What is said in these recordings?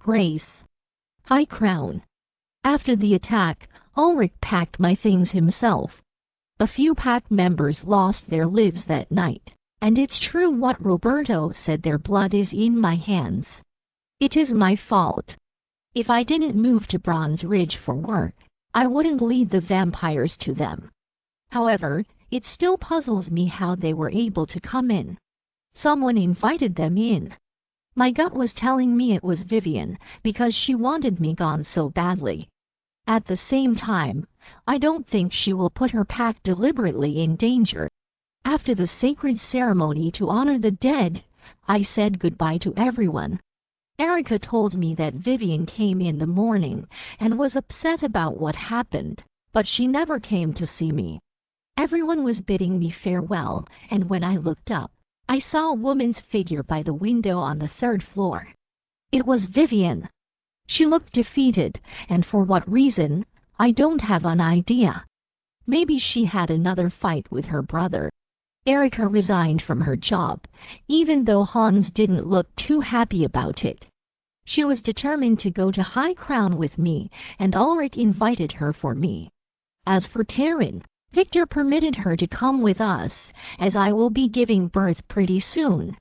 Grace. High Crown. After the attack, Ulrich packed my things himself. A few pack members lost their lives that night, and it's true what Roberto said, their blood is in my hands. It is my fault. If I didn't move to Bronze Ridge for work, I wouldn't lead the vampires to them. However, it still puzzles me how they were able to come in. Someone invited them in. My gut was telling me it was Vivian, because she wanted me gone so badly. At the same time, I don't think she will put her pack deliberately in danger. After the sacred ceremony to honor the dead, I said goodbye to everyone. Erica told me that Vivian came in the morning and was upset about what happened, but she never came to see me. Everyone was bidding me farewell, and when I looked up, I saw a woman's figure by the window on the 3rd floor. It was Vivian. She looked defeated, and for what reason, I don't have an idea. Maybe she had another fight with her brother. Erica resigned from her job, even though Hans didn't look too happy about it. She was determined to go to High Crown with me, and Ulrich invited her for me. As for Taryn, Victor permitted her to come with us, as I will be giving birth pretty soon.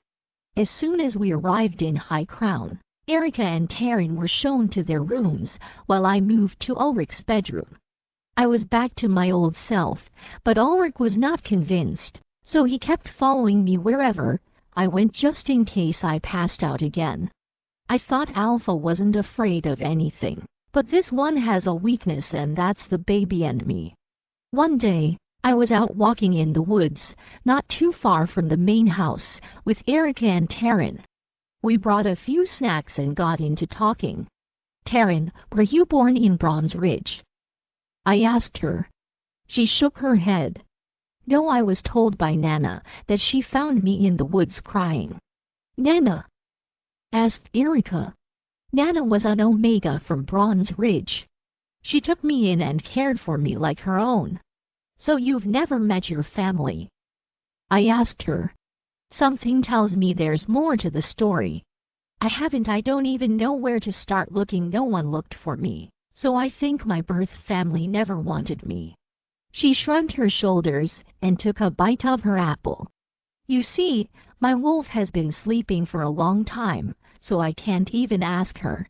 As soon as we arrived in High Crown, Erica and Taryn were shown to their rooms, while I moved to Ulrich's bedroom. I was back to my old self, but Ulrich was not convinced, so he kept following me wherever I went just in case I passed out again. I thought Alpha wasn't afraid of anything, but this one has a weakness, and that's the baby and me. One day, I was out walking in the woods, not too far from the main house, with Erica and Taryn. We brought a few snacks and got into talking. Taryn, were you born in Bronze Ridge? I asked her. She shook her head. No, I was told by Nana that she found me in the woods crying. Nana? Asked Erica. Nana was an Omega from Bronze Ridge. She took me in and cared for me like her own. So you've never met your family? I asked her. Something tells me there's more to the story. I haven't. I don't even know where to start looking. No one looked for me, so I think my birth family never wanted me. She shrugged her shoulders and took a bite of her apple. You see, my wolf has been sleeping for a long time, so I can't even ask her.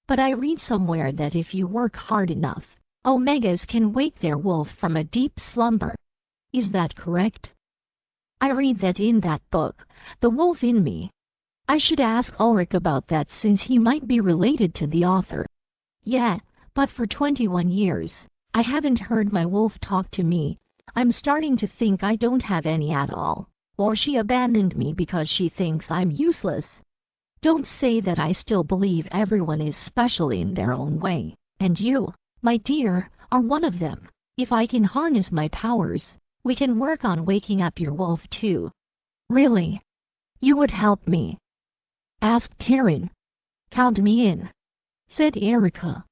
But I read somewhere that if you work hard enough, Omegas can wake their wolf from a deep slumber. Is that correct? I read that in that book, The Wolf in Me. I should ask Ulrich about that since he might be related to the author. Yeah, but for 21 years, I haven't heard my wolf talk to me. I'm starting to think I don't have any at all, or she abandoned me because she thinks I'm useless. Don't say that. I still believe everyone is special in their own way, and you, my dear, are one of them. If I can harness my powers, we can work on waking up your wolf too. Really? You would help me? Asked Taryn. Count me in, said Erica.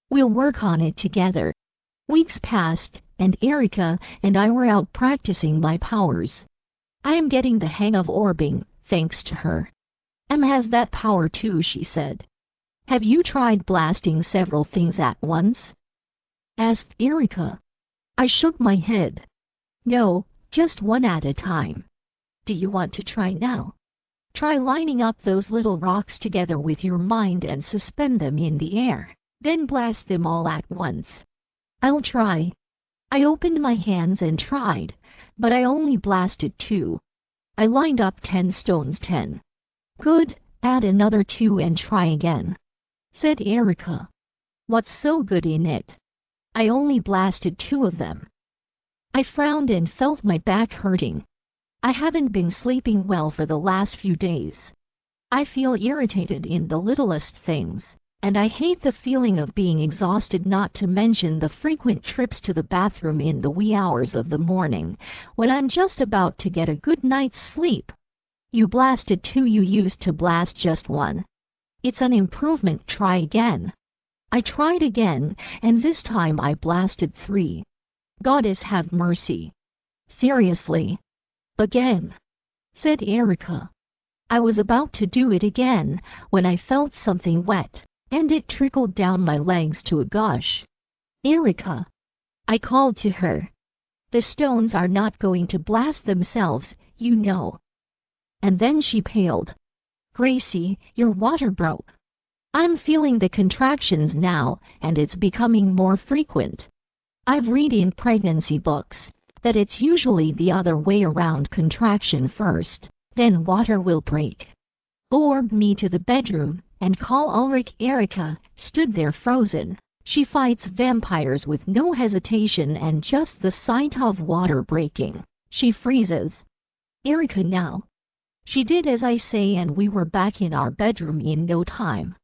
We'll work on it together. Weeks passed, and Erica and I were out practicing my powers. I am getting the hang of orbing, thanks to her. Em has that power too, she said. Have you tried blasting several things at once? Asked Erica. I shook my head. No, just one at a time. Do you want to try now? Try lining up those little rocks together with your mind and suspend them in the air, then blast them all at once. I'll try. I opened my hands and tried, but I only blasted 2. I lined up 10 stones. 10. Good, add another 2 and try again, said Erica. What's so good in it? I only blasted 2 of them. I frowned and felt my back hurting. I haven't been sleeping well for the last few days. I feel irritated in the littlest things, and I hate the feeling of being exhausted, not to mention the frequent trips to the bathroom in the wee hours of the morning, when I'm just about to get a good night's sleep. You blasted 2, you used to blast just 1. It's an improvement. Try again. I tried again, and this time I blasted 3. Goddess have mercy. Seriously? Again? Said Erica. I was about to do it again when I felt something wet, and it trickled down my legs to a gush. "Erica," I called to her. "The stones are not going to blast themselves, you know." And then she paled. "Gracie, your water broke. I'm feeling the contractions now, and it's becoming more frequent. I've read in pregnancy books that it's usually the other way around, contraction first, then water will break." Orb me to the bedroom and call Ulrich. Erica stood there frozen. She fights vampires with no hesitation, and just the sight of water breaking, she freezes. "Erica now." She did as I say, and we were back in our bedroom in no time.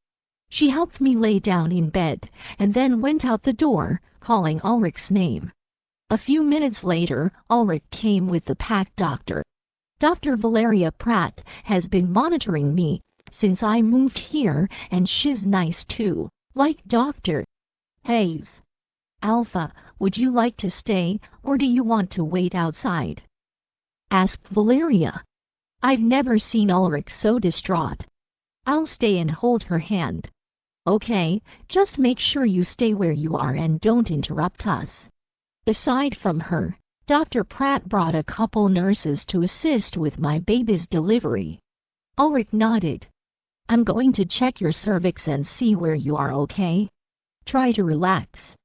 She helped me lay down in bed, and then went out the door, calling Ulrich's name. A few minutes later, Ulrich came with the pack doctor. Dr. Valeria Pratt has been monitoring me since I moved here, and she's nice too, like Dr. Hayes. "Alpha, would you like to stay, or do you want to wait outside?" asked Valeria. I've never seen Ulrich so distraught. "I'll stay and hold her hand." "Okay, just make sure you stay where you are and don't interrupt us." Aside from her, Dr. Pratt brought a couple nurses to assist with my baby's delivery. Ulrich nodded. "I'm going to check your cervix and see where you are, okay? Try to relax."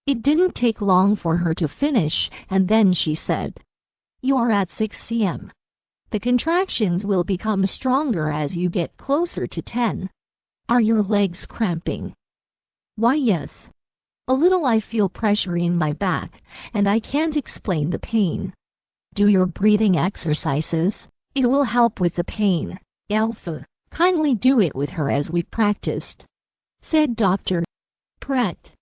It didn't take long for her to finish, and then she said, "You are at 6 cm. The contractions will become stronger as you get closer to 10. Are your legs cramping?" "Why, yes. A little. I feel pressure in my back, and I can't explain the pain." "Do your breathing exercises. It will help with the pain. Alpha, kindly do it with her as we practiced," said Dr. Pratt.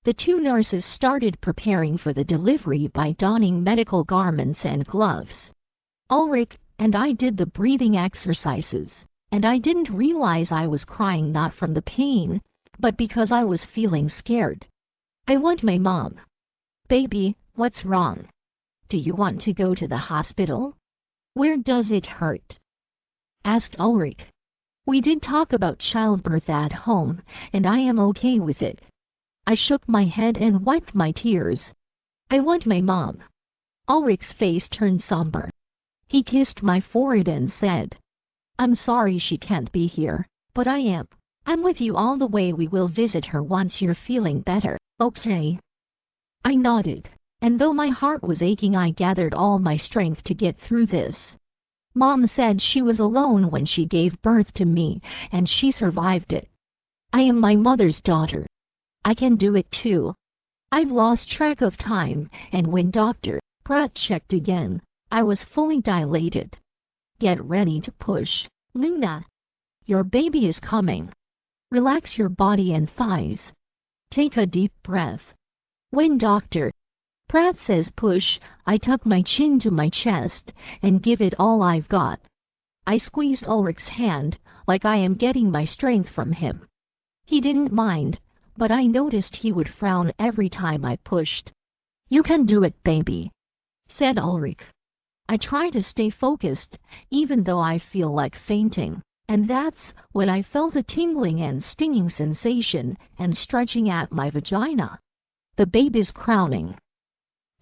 The two nurses started preparing for the delivery by donning medical garments and gloves. Ulrich and I did the breathing exercises, and I didn't realize I was crying, not from the pain, but because I was feeling scared. "I want my mom." "Baby, what's wrong? Do you want to go to the hospital? Where does it hurt?" asked Ulrich. "We did talk about childbirth at home, and I am okay with it." I shook my head and wiped my tears. "I want my mom." Ulrich's face turned somber. He kissed my forehead and said, "I'm sorry she can't be here, but I am. I'm with you all the way. We will visit her once you're feeling better, okay?" I nodded, and though my heart was aching, I gathered all my strength to get through this. Mom said she was alone when she gave birth to me, and she survived it. I am my mother's daughter. I can do it too. I've lost track of time, and when Dr. Pratt checked again, I was fully dilated. "Get ready to push, Luna. Your baby is coming. Relax your body and thighs. Take a deep breath." When Dr. Pratt says push, I tuck my chin to my chest and give it all I've got. I squeezed Ulrich's hand like I am getting my strength from him. He didn't mind, but I noticed he would frown every time I pushed. "You can do it, baby," said Ulrich. I try to stay focused, even though I feel like fainting, and that's when I felt a tingling and stinging sensation and stretching at my vagina. "The baby's crowning,"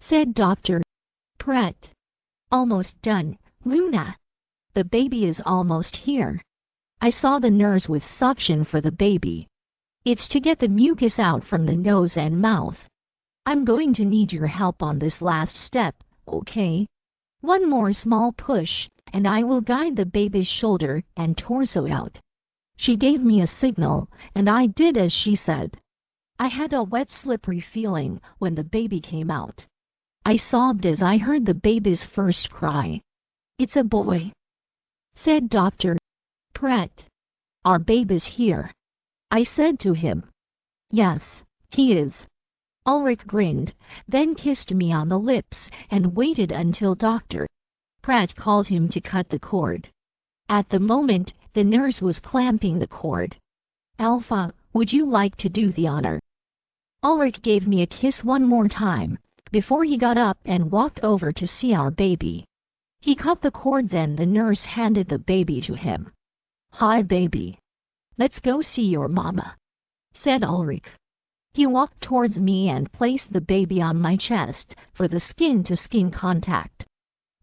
said Dr. Pratt. "Almost done, Luna. The baby is almost here." I saw the nurse with suction for the baby. It's to get the mucus out from the nose and mouth. "I'm going to need your help on this last step, okay? One more small push, and I will guide the baby's shoulder and torso out." She gave me a signal, and I did as she said. I had a wet, slippery feeling when the baby came out. I sobbed as I heard the baby's first cry. "It's a boy," said Dr. Pratt. "Our baby's here," I said to him. "Yes, he is." Ulrich grinned, then kissed me on the lips and waited until Dr. Pratt called him to cut the cord. At the moment, the nurse was clamping the cord. "Alpha, would you like to do the honor?" Ulrich gave me a kiss one more time before he got up and walked over to see our baby. He cut the cord, then the nurse handed the baby to him. "Hi, baby. Let's go see your mama." said Ulrich. He walked towards me and placed the baby on my chest for the skin-to-skin contact.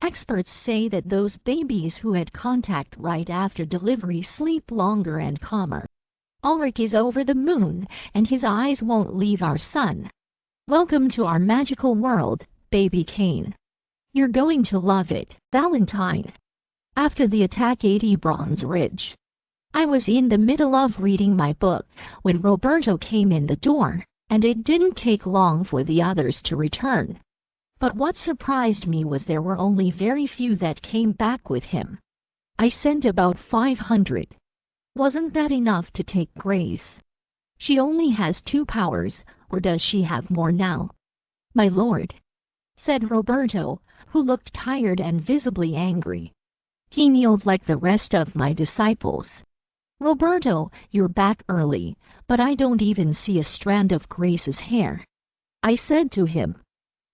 Experts say that those babies who had contact right after delivery sleep longer and calmer. Ulrich is over the moon, and his eyes won't leave our son. Welcome to our magical world, baby Kane. You're going to love it. Valentine. After the attack 80 Bronze Ridge. I was in the middle of reading my book when Roberto came in the door, and it didn't take long for the others to return. But what surprised me was there were only very few that came back with him. I sent about 500. Wasn't that enough to take Grace? She only has 2 powers, or does she have more now? My lord, said Roberto, who looked tired and visibly angry. He kneeled like the rest of my disciples. Roberto, you're back early, but I don't even see a strand of Grace's hair. I said to him.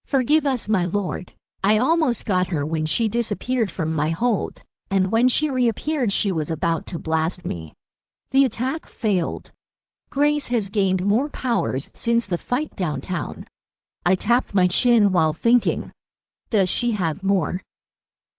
Forgive us, my lord. I almost got her when she disappeared from my hold, and when she reappeared she was about to blast me. The attack failed. Grace has gained more powers since the fight downtown. I tapped my chin while thinking. Does she have more?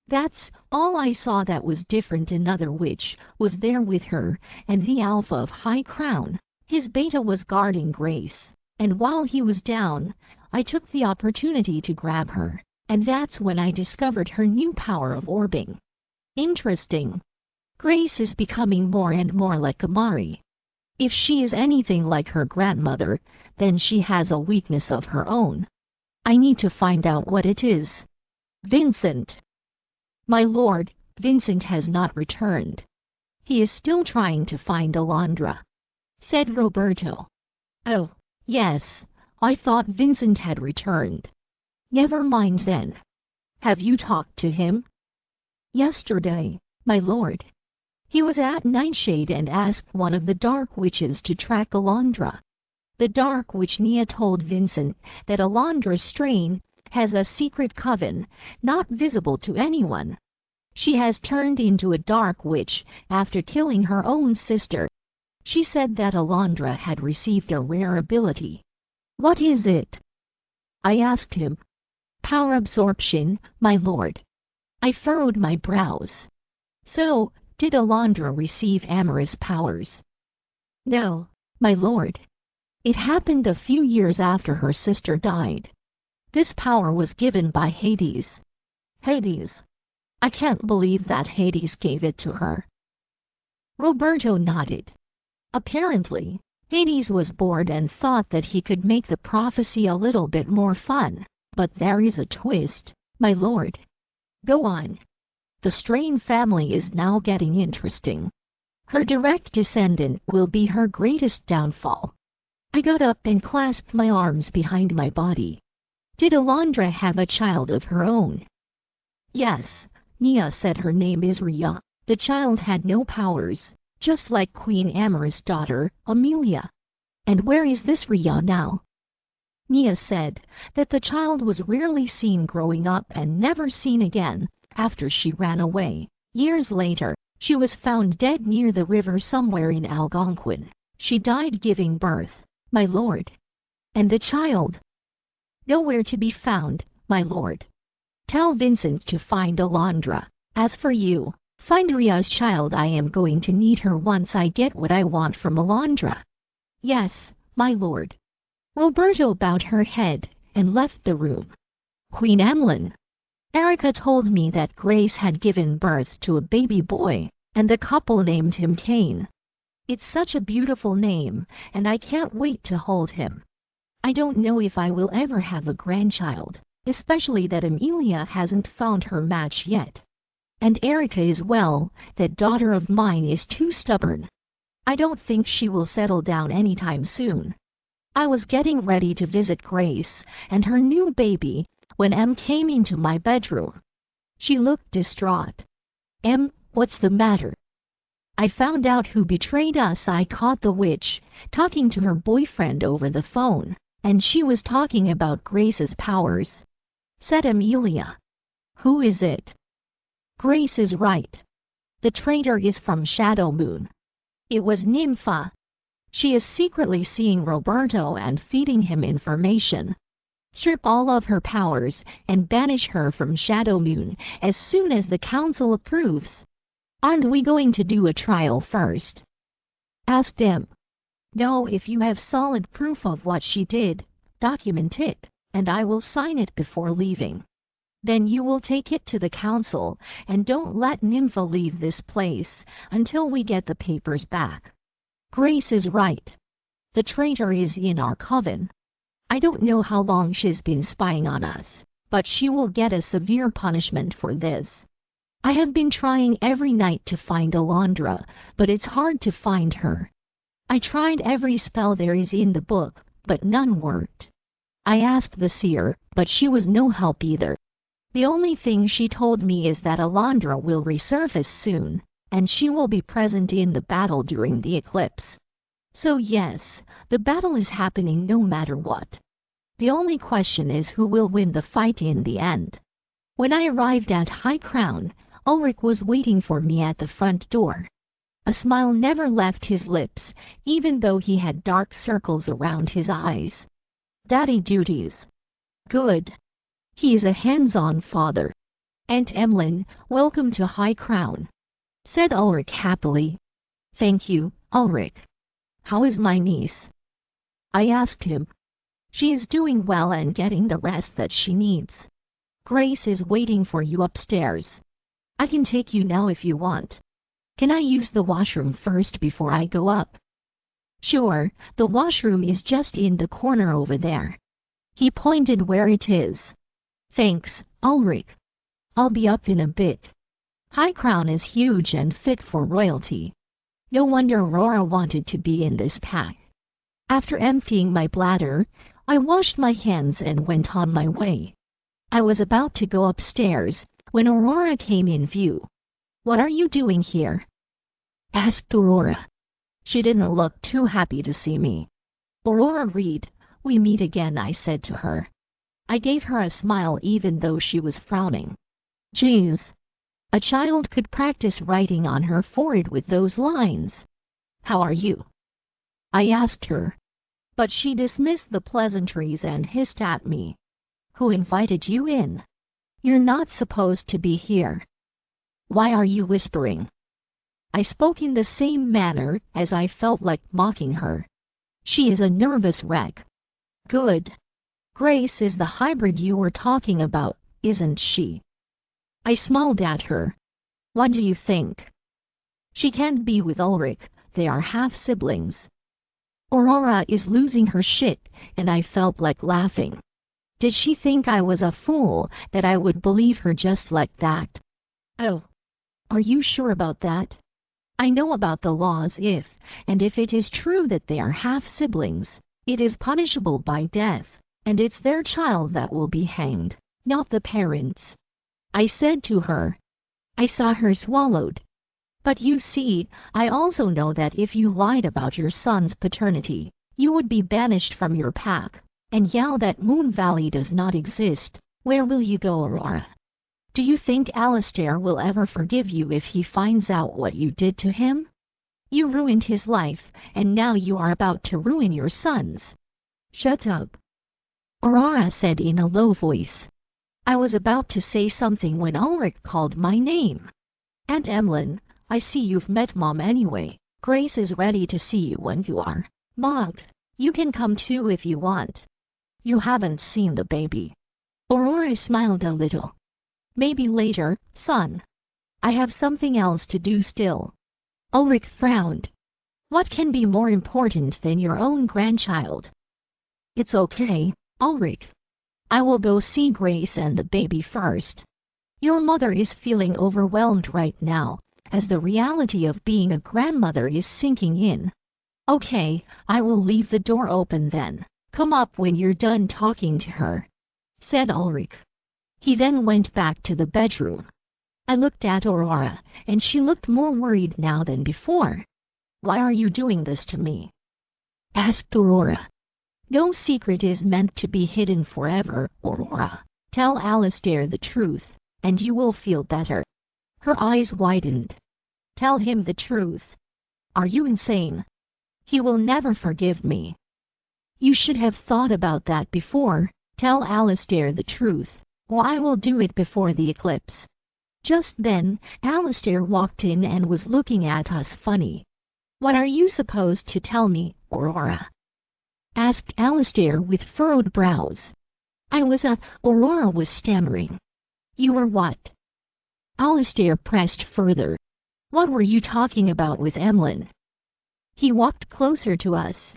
That's all I saw that was different. Another witch was there with her, and the Alpha of High Crown. His beta was guarding Grace, and while he was down, I took the opportunity to grab her, and that's when I discovered her new power of orbing. Interesting. Grace is becoming more and more like Amari. If she is anything like her grandmother, then she has a weakness of her own. I need to find out what it is. Vincent. My lord, Vincent has not returned. He is still trying to find Alondra, said Roberto. Oh, yes, I thought Vincent had returned. Never mind then. Have you talked to him? Yesterday, my lord. He was at Nightshade and asked one of the Dark Witches to track Alondra. The Dark Witch Nia told Vincent that Alondra's strain has a secret coven, not visible to anyone. She has turned into a Dark Witch after killing her own sister. She said that Alondra had received a rare ability. What is it? I asked him. Power absorption, my lord. I furrowed my brows. So, did Alondra receive amorous powers? No, my lord. It happened a few years after her sister died. This power was given by Hades. Hades. I can't believe that Hades gave it to her. Roberto nodded. Apparently, Hades was bored and thought that he could make the prophecy a little bit more fun. But there is a twist, my lord. Go on. The Strain family is now getting interesting. Her direct descendant will be her greatest downfall. I got up and clasped my arms behind my body. Did Alondra have a child of her own? Yes, Nia said her name is Rhea. The child had no powers, just like Queen Amara's daughter, Amelia. And where is this Rhea now? Nia said that the child was rarely seen growing up and never seen again after she ran away. Years later, she was found dead near the river somewhere in Algonquin. She died giving birth, my lord. And the child? Nowhere to be found, my lord. Tell Vincent to find Alondra. As for you, find Rhea's child. I am going to need her once I get what I want from Alondra. Yes, my lord. Roberto bowed her head and left the room. Queen Emlyn. Erica told me that Grace had given birth to a baby boy, and the couple named him Kane. It's such a beautiful name, and I can't wait to hold him. I don't know if I will ever have a grandchild, especially that Amelia hasn't found her match yet. And Erica is well, that daughter of mine is too stubborn. I don't think she will settle down anytime soon. I was getting ready to visit Grace and her new baby when Em came into my bedroom. She looked distraught. Em, what's the matter? I found out who betrayed us. I caught the witch talking to her boyfriend over the phone, and she was talking about Grace's powers, said Amelia. Who is it? Grace is right. The traitor is from Shadow Moon. It was Nympha. She is secretly seeing Roberto and feeding him information. Strip all of her powers and banish her from Shadow Moon as soon as the council approves. Aren't we going to do a trial first? Asked him. No, if you have solid proof of what she did, document it, and I will sign it before leaving. Then you will take it to the council, and don't let Nympha leave this place until we get the papers back. Grace is right. The traitor is in our coven. I don't know how long she's been spying on us, but she will get a severe punishment for this. I have been trying every night to find Alondra, but it's hard to find her. I tried every spell there is in the book, but none worked. I asked the seer, but she was no help either. The only thing she told me is that Alondra will resurface soon, and she will be present in the battle during the eclipse. So yes, the battle is happening no matter what. The only question is who will win the fight in the end. When I arrived at High Crown, Ulrich was waiting for me at the front door. A smile never left his lips, even though he had dark circles around his eyes. Daddy duties. Good. He is a hands-on father. Aunt Emlyn, welcome to High Crown, said Ulrich happily. Thank you, Ulrich. How is my niece? I asked him. She is doing well and getting the rest that she needs. Grace is waiting for you upstairs. I can take you now if you want. Can I use the washroom first before I go up? Sure, the washroom is just in the corner over there. He pointed where it is. Thanks, Ulrich. I'll be up in a bit. High Crown is huge and fit for royalty. No wonder Aurora wanted to be in this pack. After emptying my bladder, I washed my hands and went on my way. I was about to go upstairs when Aurora came in view. What are you doing here? Asked Aurora. She didn't look too happy to see me. Aurora Reed, we meet again, I said to her. I gave her a smile even though she was frowning. Geez. A child could practice writing on her forehead with those lines. How are you? I asked her. But she dismissed the pleasantries and hissed at me. Who invited you in? You're not supposed to be here. Why are you whispering? I spoke in the same manner as I felt like mocking her. She is a nervous wreck. Good. Grace is the hybrid you were talking about, isn't she? I smiled at her. What do you think? She can't be with Ulrich, they are half-siblings. Aurora is losing her shit, and I felt like laughing. Did she think I was a fool, that I would believe her just like that? Oh. Are you sure about that? I know about the laws if it is true that they are half-siblings, it is punishable by death, and it's their child that will be hanged, not the parents. I said to her. I saw her swallowed. But you see, I also know that if you lied about your son's paternity, you would be banished from your pack, and now that Moon Valley does not exist, where will you go, Aurora? Do you think Alistair will ever forgive you if he finds out what you did to him? You ruined his life, and now you are about to ruin your son's. Shut up, Aurora said in a low voice. I was about to say something when Ulrich called my name. Aunt Emlyn, I see you've met Mom anyway. Grace is ready to see you when you are. Mom, you can come too if you want. You haven't seen the baby. Aurora smiled a little. Maybe later, son. I have something else to do still. Ulrich frowned. What can be more important than your own grandchild? It's okay, Ulrich. I will go see Grace and the baby first. Your mother is feeling overwhelmed right now, as the reality of being a grandmother is sinking in. Okay, I will leave the door open then. Come up when you're done talking to her, said Ulrich. He then went back to the bedroom. I looked at Aurora, and she looked more worried now than before. Why are you doing this to me? Asked Aurora. No secret is meant to be hidden forever, Aurora. Tell Alistair the truth, and you will feel better. Her eyes widened. Tell him the truth. Are you insane? He will never forgive me. You should have thought about that before. Tell Alistair the truth, or I will do it before the eclipse. Just then, Alistair walked in and was looking at us funny. What are you supposed to tell me, Aurora? Asked Alistair with furrowed brows. Aurora was stammering. You were what? Alistair pressed further. What were you talking about with Emlyn? He walked closer to us.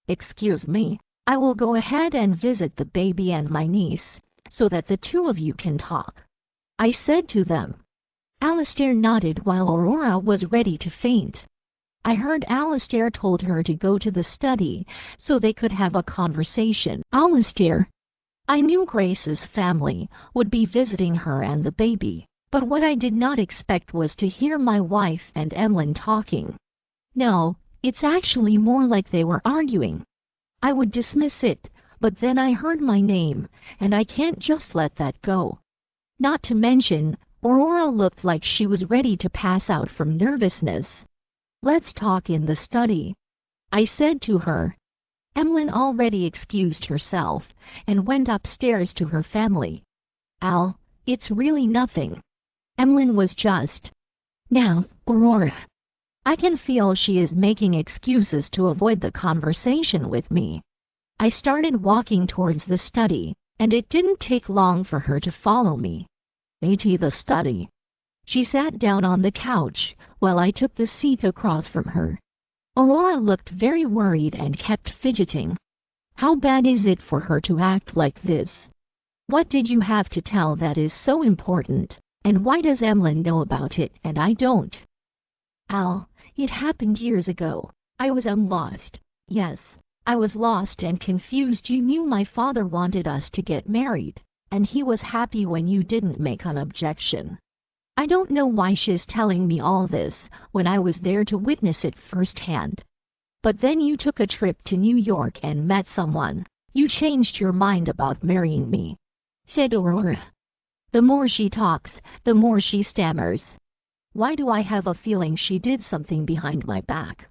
Excuse me, I will go ahead and visit the baby and my niece, so that the two of you can talk, I said to them. Alistair nodded while Aurora was ready to faint. I heard Alistair told her to go to the study so they could have a conversation. Alistair. I knew Grace's family would be visiting her and the baby, but what I did not expect was to hear my wife and Emlyn talking. No, it's actually more like they were arguing. I would dismiss it, but then I heard my name, and I can't just let that go. Not to mention, Aurora looked like she was ready to pass out from nervousness. Let's talk in the study, I said to her. Emlyn already excused herself and went upstairs to her family. Al, it's really nothing. Emlyn was just. Now, Aurora. I can feel she is making excuses to avoid the conversation with me. I started walking towards the study, and it didn't take long for her to follow me. The study. She sat down on the couch, while I took the seat across from her. Aurora looked very worried and kept fidgeting. How bad is it for her to act like this? What did you have to tell that is so important, and why does Emlyn know about it and I don't? Al, it happened years ago. I was lost. Yes, I was lost and confused. You knew my father wanted us to get married, and he was happy when you didn't make an objection. I don't know why she's telling me all this when I was there to witness it firsthand. But then you took a trip to New York and met someone. You changed your mind about marrying me, said Aurora. The more she talks, the more she stammers. Why do I have a feeling she did something behind my back?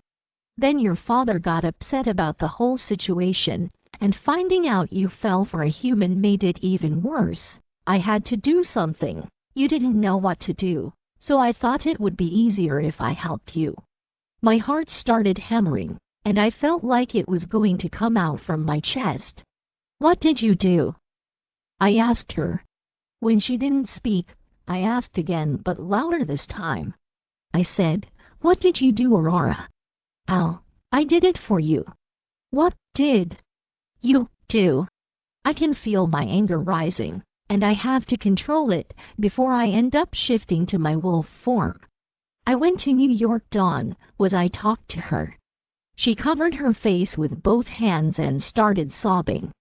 Then your father got upset about the whole situation, and finding out you fell for a human made it even worse. I had to do something. You didn't know what to do, so I thought it would be easier if I helped you. My heart started hammering, and I felt like it was going to come out from my chest. What did you do? I asked her. When she didn't speak, I asked again, but louder this time. I said, what did you do, Aurora? Al, I did it for you. What did you do? I can feel my anger rising, and I have to control it before I end up shifting to my wolf form. I went to New York. Dawn, I talked to her. She covered her face with both hands and started sobbing.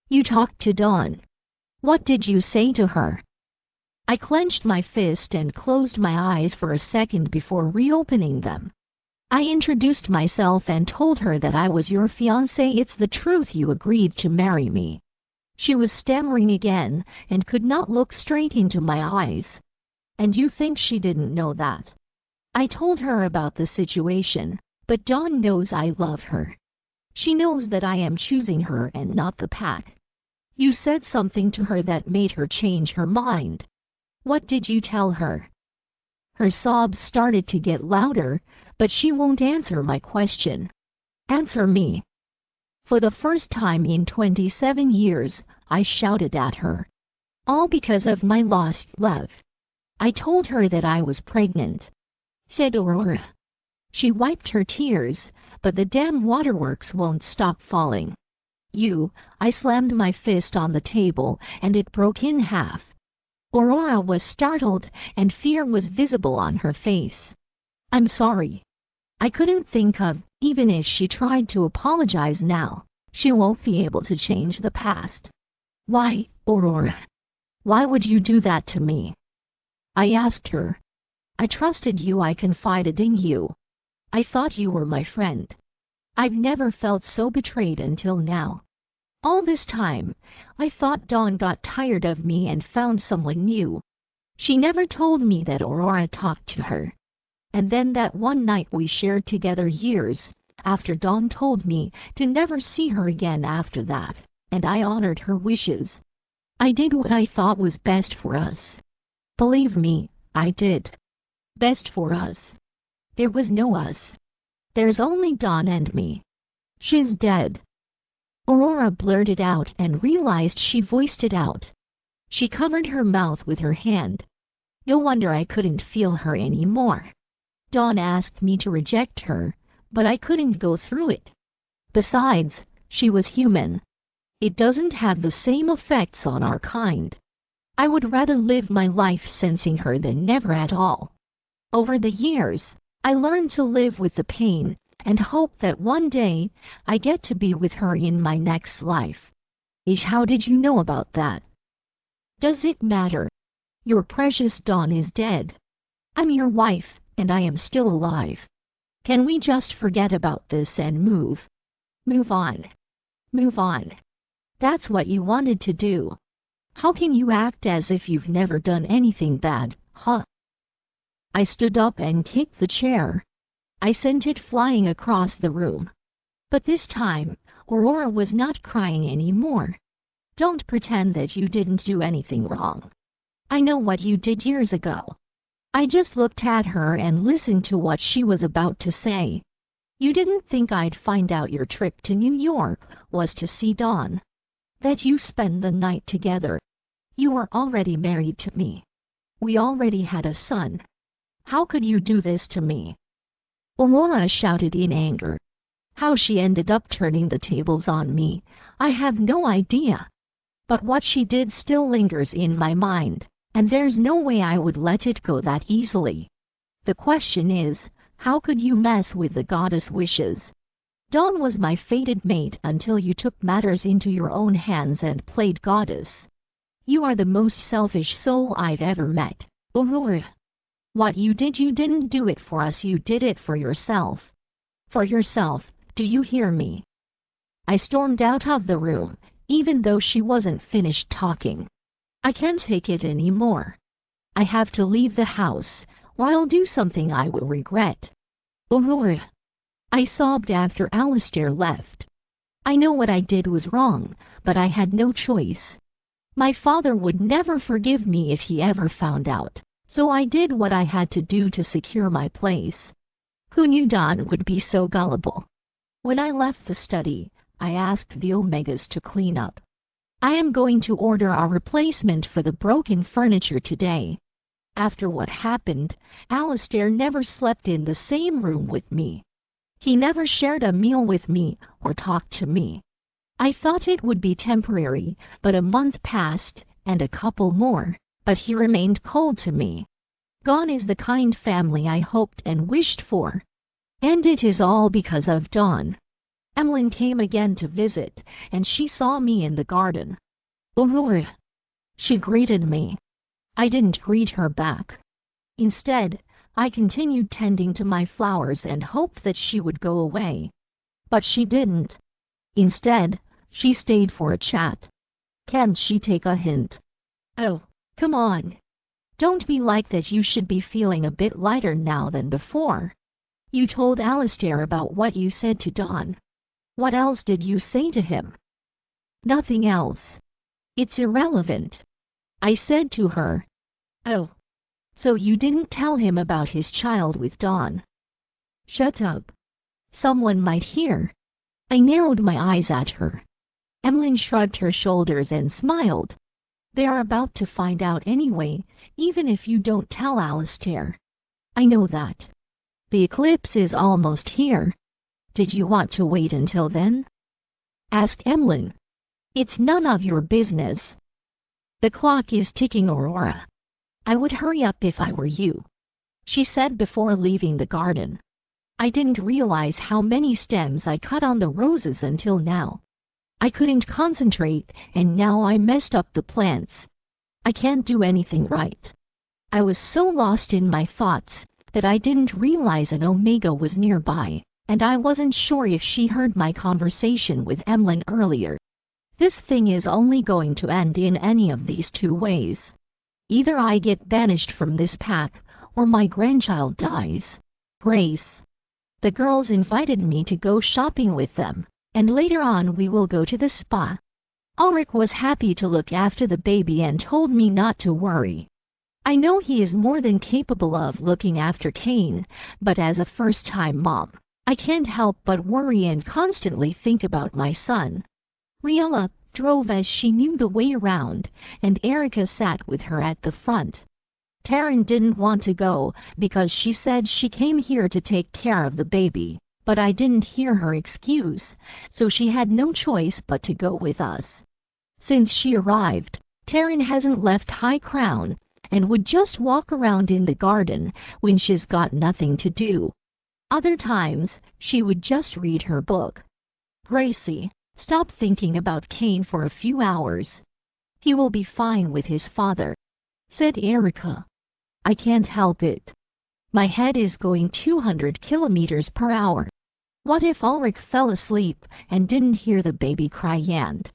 You talked to Dawn? What did you say to her? I clenched my fist and closed my eyes for a second before reopening them. I introduced myself and told her that I was your fiancé. It's the truth, you agreed to marry me. She was stammering again and could not look straight into my eyes. And you think she didn't know that? I told her about the situation, but Dawn knows I love her. She knows that I am choosing her and not the pack. You said something to her that made her change her mind. What did you tell her? Her sobs started to get louder, but she won't answer my question. Answer me. For the first time in 27 years, I shouted at her. All because of my lost love. I told her that I was pregnant, said Aurora. She wiped her tears, but the damn waterworks won't stop falling. I slammed my fist on the table and it broke in half. Aurora was startled and fear was visible on her face. I'm sorry. I couldn't think of, even if she tried to apologize now, she won't be able to change the past. Why, Aurora? Why would you do that to me? I asked her. I trusted you. I confided in you. I thought you were my friend. I've never felt so betrayed until now. All this time, I thought Dawn got tired of me and found someone new. She never told me that Aurora talked to her. And then that one night we shared together years after Dawn told me to never see her again after that, and I honored her wishes. I did what I thought was best for us. Believe me, I did. Best for us. There was no us. There's only Dawn and me. She's dead. Aurora blurted out and realized she voiced it out. She covered her mouth with her hand. No wonder I couldn't feel her anymore. Dawn asked me to reject her, but I couldn't go through it. Besides, she was human. It doesn't have the same effects on our kind. I would rather live my life sensing her than never at all. Over the years, I learned to live with the pain and hope that one day I get to be with her in my next life. Ish, how did you know about that? Does it matter? Your precious Dawn is dead. I'm your wife, and I am still alive. Can we just forget about this and move on? Move on. That's what you wanted to do. How can you act as if you've never done anything bad, huh? I stood up and kicked the chair. I sent it flying across the room. But this time, Aurora was not crying anymore. Don't pretend that you didn't do anything wrong. I know what you did years ago. I just looked at her and listened to what she was about to say. You didn't think I'd find out your trip to New York was to see Dawn. That you spend the night together. You were already married to me. We already had a son. How could you do this to me? Aurora shouted in anger. How she ended up turning the tables on me, I have no idea. But what she did still lingers in my mind, and there's no way I would let it go that easily. The question is, how could you mess with the goddess' wishes? Dawn was my fated mate until you took matters into your own hands and played goddess. You are the most selfish soul I've ever met, Aurora. What you didn't do it for us, you did it for yourself. For yourself, do you hear me? I stormed out of the room, even though she wasn't finished talking. I can't take it anymore. I have to leave the house, or I'll do something I will regret. Aurora. I sobbed after Alistair left. I know what I did was wrong, but I had no choice. My father would never forgive me if he ever found out, so I did what I had to do to secure my place. Who knew Dawn would be so gullible? When I left the study, I asked the Omegas to clean up. I am going to order a replacement for the broken furniture today. After what happened, Alistair never slept in the same room with me. He never shared a meal with me or talked to me. I thought it would be temporary, but a month passed, and a couple more, but he remained cold to me. Gone is the kind family I hoped and wished for. And it is all because of Dawn. Emmeline came again to visit, and she saw me in the garden. Aurora. She greeted me. I didn't greet her back. Instead, I continued tending to my flowers and hoped that she would go away. But she didn't. Instead, she stayed for a chat. Can't she take a hint? Oh, come on. Don't be like that. You should be feeling a bit lighter now than before. You told Alistair about what you said to Dawn. What else did you say to him? Nothing else. It's irrelevant. I said to her. Oh. So you didn't tell him about his child with Dawn? Shut up. Someone might hear. I narrowed my eyes at her. Emmeline shrugged her shoulders and smiled. They are about to find out anyway, even if you don't tell Alistair. I know that. The eclipse is almost here. Did you want to wait until then? Asked Emmeline. It's none of your business. The clock is ticking, Aurora. I would hurry up if I were you, she said before leaving the garden. I didn't realize how many stems I cut on the roses until now. I couldn't concentrate, and now I messed up the plants. I can't do anything right. I was so lost in my thoughts that I didn't realize an Omega was nearby, and I wasn't sure if she heard my conversation with Emmeline earlier. This thing is only going to end in any of these two ways. Either I get banished from this pack, or my grandchild dies. Grace. The girls invited me to go shopping with them, and later on we will go to the spa. Ulrich was happy to look after the baby and told me not to worry. I know he is more than capable of looking after Kane, but as a first-time mom, I can't help but worry and constantly think about my son. Riella drove as she knew the way around, and Erica sat with her at the front. Taryn didn't want to go because she said she came here to take care of the baby, but I didn't hear her excuse, so she had no choice but to go with us. Since she arrived, Taryn hasn't left High Crown, and would just walk around in the garden when she's got nothing to do. Other times, she would just read her book. Gracie, stop thinking about Kane for a few hours. He will be fine with his father, said Erica. I can't help it. My head is going 200 kilometers per hour. What if Ulrich fell asleep and didn't hear the baby cry and...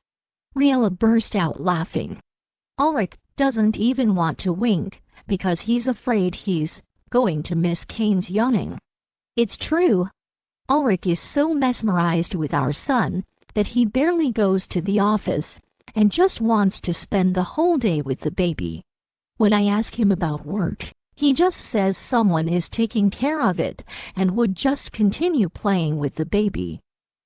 Riella burst out laughing. Ulrich doesn't even want to wink, because he's afraid he's going to miss Kane's yawning. It's true. Ulrich is so mesmerized with our son that he barely goes to the office and just wants to spend the whole day with the baby. When I ask him about work, he just says someone is taking care of it and would just continue playing with the baby.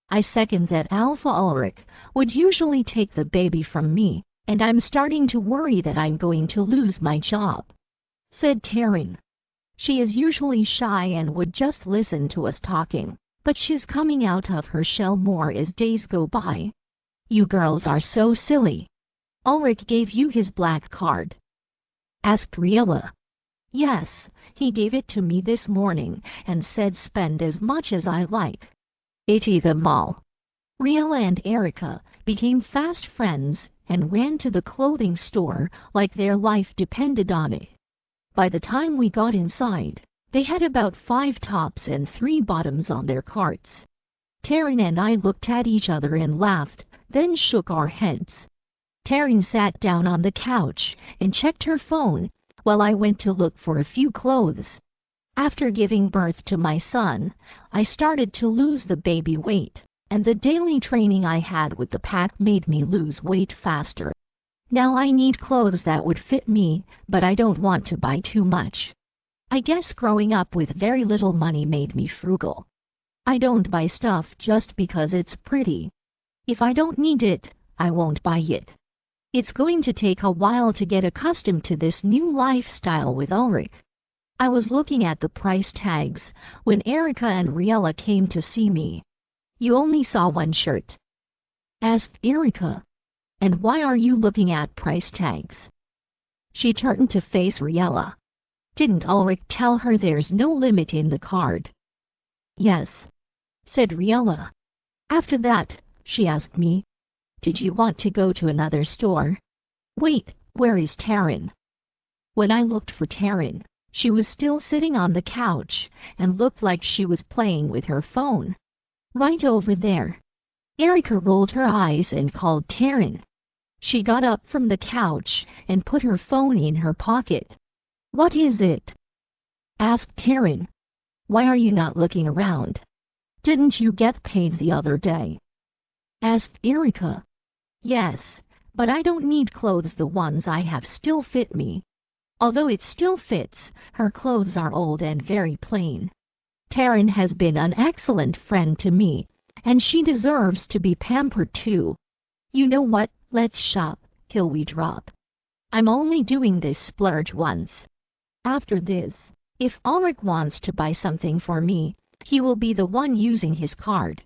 I second that. Alpha Ulrich would usually take the baby from me, and I'm starting to worry that I'm going to lose my job, said Taryn. She is usually shy and would just listen to us talking, but she's coming out of her shell more as days go by. You girls are so silly. Ulrich gave you his black card? Asked Riella. Yes, he gave it to me this morning and said spend as much as I like. Ate them all. Riella and Erica became fast friends and ran to the clothing store like their life depended on it. By the time we got inside, they had about 5 tops and 3 bottoms on their carts. Taryn and I looked at each other and laughed, then shook our heads. Taryn sat down on the couch and checked her phone, while I went to look for a few clothes. After giving birth to my son, I started to lose the baby weight, and the daily training I had with the pack made me lose weight faster. Now I need clothes that would fit me, but I don't want to buy too much. I guess growing up with very little money made me frugal. I don't buy stuff just because it's pretty. If I don't need it, I won't buy it. It's going to take a while to get accustomed to this new lifestyle with Ulrich. I was looking at the price tags when Erica and Riella came to see me. You only saw one shirt? Asked Erica. And why are you looking at price tags? She turned to face Riella. Didn't Ulrich tell her there's no limit in the card? Yes, said Riella. After that, she asked me, did you want to go to another store? Wait, where is Taryn? When I looked for Taryn, she was still sitting on the couch and looked like she was playing with her phone. Right over there. Erica rolled her eyes and called Taryn. She got up from the couch and put her phone in her pocket. What is it? Asked Taryn. Why are you not looking around? Didn't you get paid the other day? Asked Erica. Yes, but I don't need clothes. The ones I have still fit me. Although it still fits, her clothes are old and very plain. Taryn has been an excellent friend to me, and she deserves to be pampered too. You know what, let's shop till we drop. I'm only doing this splurge once. After this, if Ulrich wants to buy something for me, he will be the one using his card.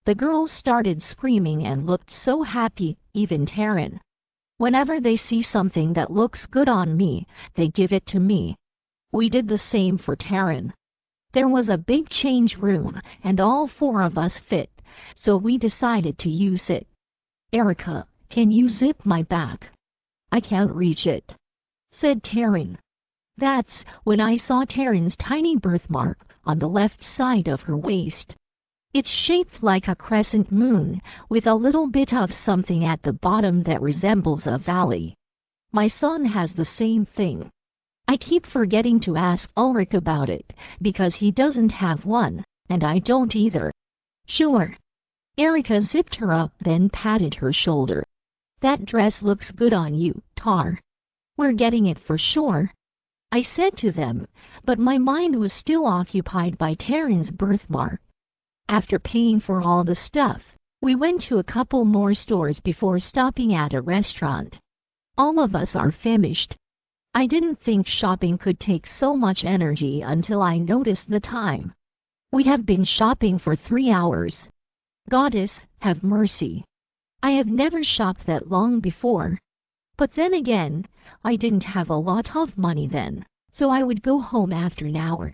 The girls started screaming and looked so happy, even Taryn. Whenever they see something that looks good on me, they give it to me. We did the same for Taryn. There was a big change room, and all 4 of us fit, so we decided to use it. Erica, can you zip my back? I can't reach it, said Taryn. That's when I saw Taryn's tiny birthmark on the left side of her waist. It's shaped like a crescent moon, with a little bit of something at the bottom that resembles a valley. My son has the same thing. I keep forgetting to ask Ulrich about it, because he doesn't have one, And I don't either. Sure. Erica zipped her up, then patted her shoulder. That dress looks good on you, Tar. We're getting it for sure, I said to them, but my mind was still occupied by Taryn's birthmark. After paying for all the stuff, we went to a couple more stores before stopping at a restaurant. All of us are famished. I didn't think shopping could take so much energy until I noticed the time. We have been shopping for 3 hours. Goddess, have mercy. I have never shopped that long before. But then again, I didn't have a lot of money then, so I would go home after an hour.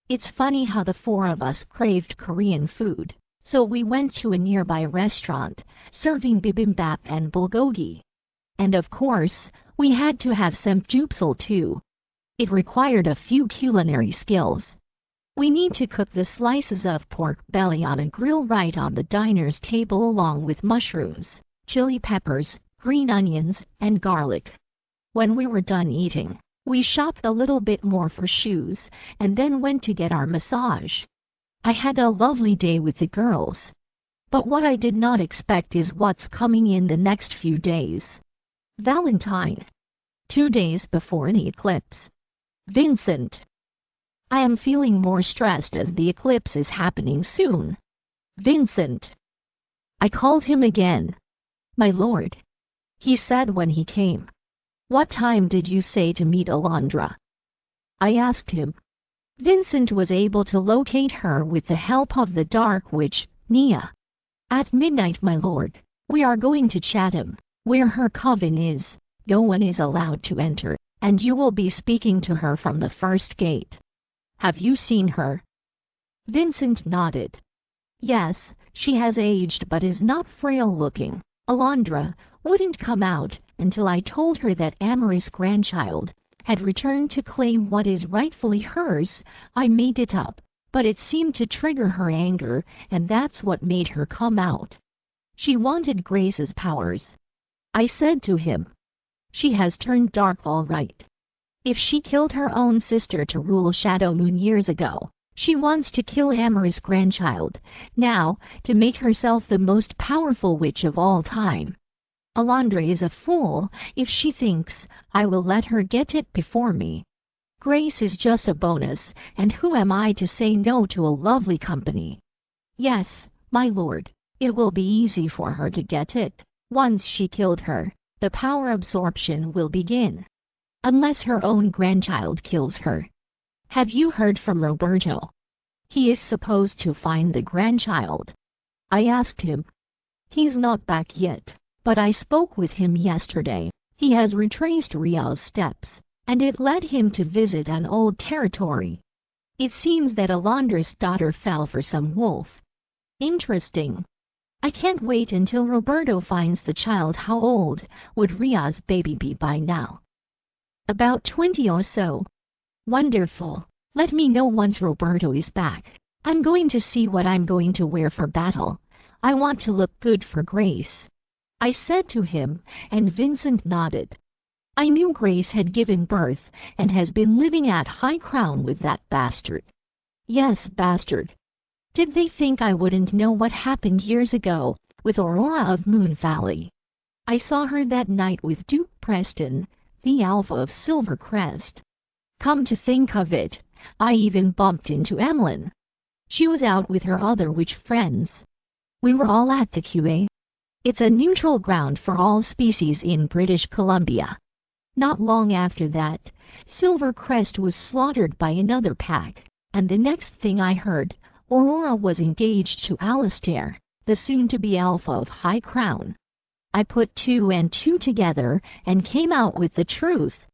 It's funny how the 4 of us craved Korean food, so we went to a nearby restaurant, serving bibimbap and bulgogi. And of course, we had to have samgyeopsal too. It required a few culinary skills. We need to cook the slices of pork belly on a grill right on the diner's table along with mushrooms, chili peppers, green onions, and garlic. When we were done eating, we shopped a little bit more for shoes, and then went to get our massage. I had a lovely day with the girls. But what I did not expect is what's coming in the next few days. Valentine. 2 days before the eclipse. Vincent. I am feeling more stressed as the eclipse is happening soon. Vincent. I called him again. My lord, he said when he came. What time did you say to meet Alondra? I asked him. Vincent was able to locate her with the help of the dark witch, Nia. At midnight, my lord. We are going to Chatham, where her coven is. No one is allowed to enter, and you will be speaking to her from the first gate. Have you seen her? Vincent nodded. Yes, she has aged but is not frail looking. Alondra wouldn't come out until I told her that Amory's grandchild had returned to claim what is rightfully hers. I made it up, but it seemed to trigger her anger, and that's what made her come out. She wanted Grace's powers. I said to him, she has turned dark all right. If she killed her own sister to rule Shadow Moon years ago, she wants to kill Amory's grandchild now to make herself the most powerful witch of all time. Alondra is a fool if she thinks I will let her get it before me. Grace is just a bonus, and who am I to say no to a lovely company? Yes, my lord, it will be easy for her to get it. Once she killed her, the power absorption will begin. Unless her own grandchild kills her. Have you heard from Roberto? He is supposed to find the grandchild. I asked him. He's not back yet, but I spoke with him yesterday. He has retraced Ria's steps, and it led him to visit an old territory. It seems that Alondra's daughter fell for some wolf. Interesting. I can't wait until Roberto finds the child. How old would Ria's baby be by now? About 20 or so. Wonderful. Let me know once Roberto is back. I'm going to see what I'm going to wear for battle. I want to look good for Grace. I said to him, and Vincent nodded. I knew Grace had given birth and has been living at High Crown with that bastard. Yes, bastard. Did they think I wouldn't know what happened years ago with Aurora of Moon Valley? I saw her that night with Duke Preston, the Alpha of Silvercrest. Come to think of it, I even bumped into Emlyn. She was out with her other witch friends. We were all at the QA. It's a neutral ground for all species in British Columbia. Not long after that, Silvercrest was slaughtered by another pack, and the next thing I heard, Aurora was engaged to Alistair, the soon-to-be Alpha of High Crown. I put 2 and 2 together and came out with the truth.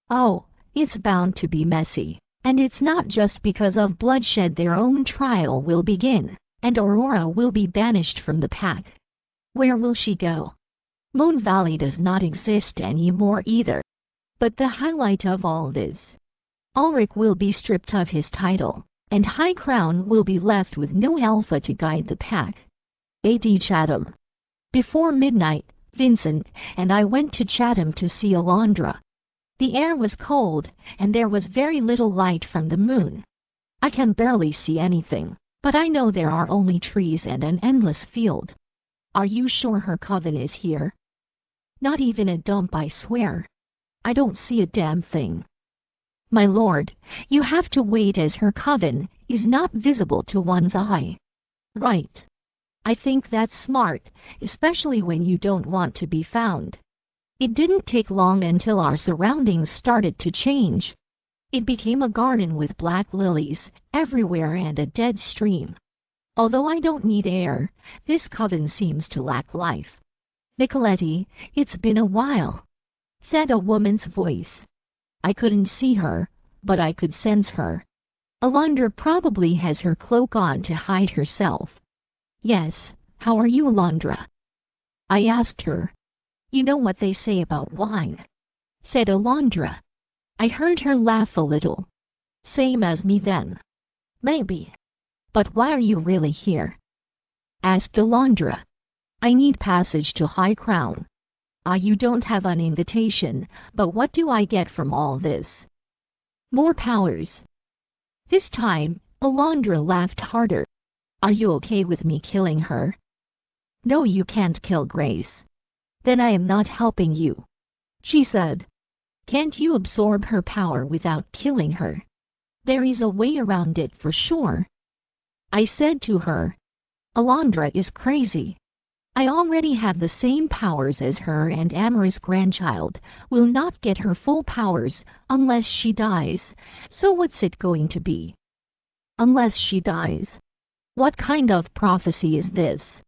Oh, it's bound to be messy, and it's not just because of bloodshed. Their own trial will begin, and Aurora will be banished from the pack. Where will she go? Moon Valley does not exist anymore either. But the highlight of all this, Ulrich will be stripped of his title, and High Crown will be left with no Alpha to guide the pack. A.D. Chatham. Before midnight, Vincent and I went to Chatham to see Alondra. The air was cold, and there was very little light from the moon. I can barely see anything, But I know there are only trees and an endless field. Are you sure her coven is here? Not even a dump, I swear. I don't see a damn thing. My lord, you have to wait as her coven is not visible to one's eye. Right. I think that's smart, especially when you don't want to be found. It didn't take long until our surroundings started to change. It became a garden with black lilies everywhere and a dead stream. Although I don't need air, this coven seems to lack life. Nicoletti, it's been a while, said a woman's voice. I couldn't see her, but I could sense her. Alondra probably has her cloak on to hide herself. Yes, how are you, Alondra? I asked her. You know what they say about wine, said Alondra. I heard her laugh a little. Same as me then. Maybe. But why are you really here? Asked Alondra. I need passage to High Crown. You don't have an invitation, but what do I get from all this? More powers. This time, Alondra laughed harder. Are you okay with me killing her? No, you can't kill Grace. Then I am not helping you, she said. Can't you absorb her power without killing her? There is a way around it for sure. I said to her. Alondra is crazy. I already have the same powers as her, and Amara's grandchild will not get her full powers unless she dies. So what's it going to be? Unless she dies. What kind of prophecy is this?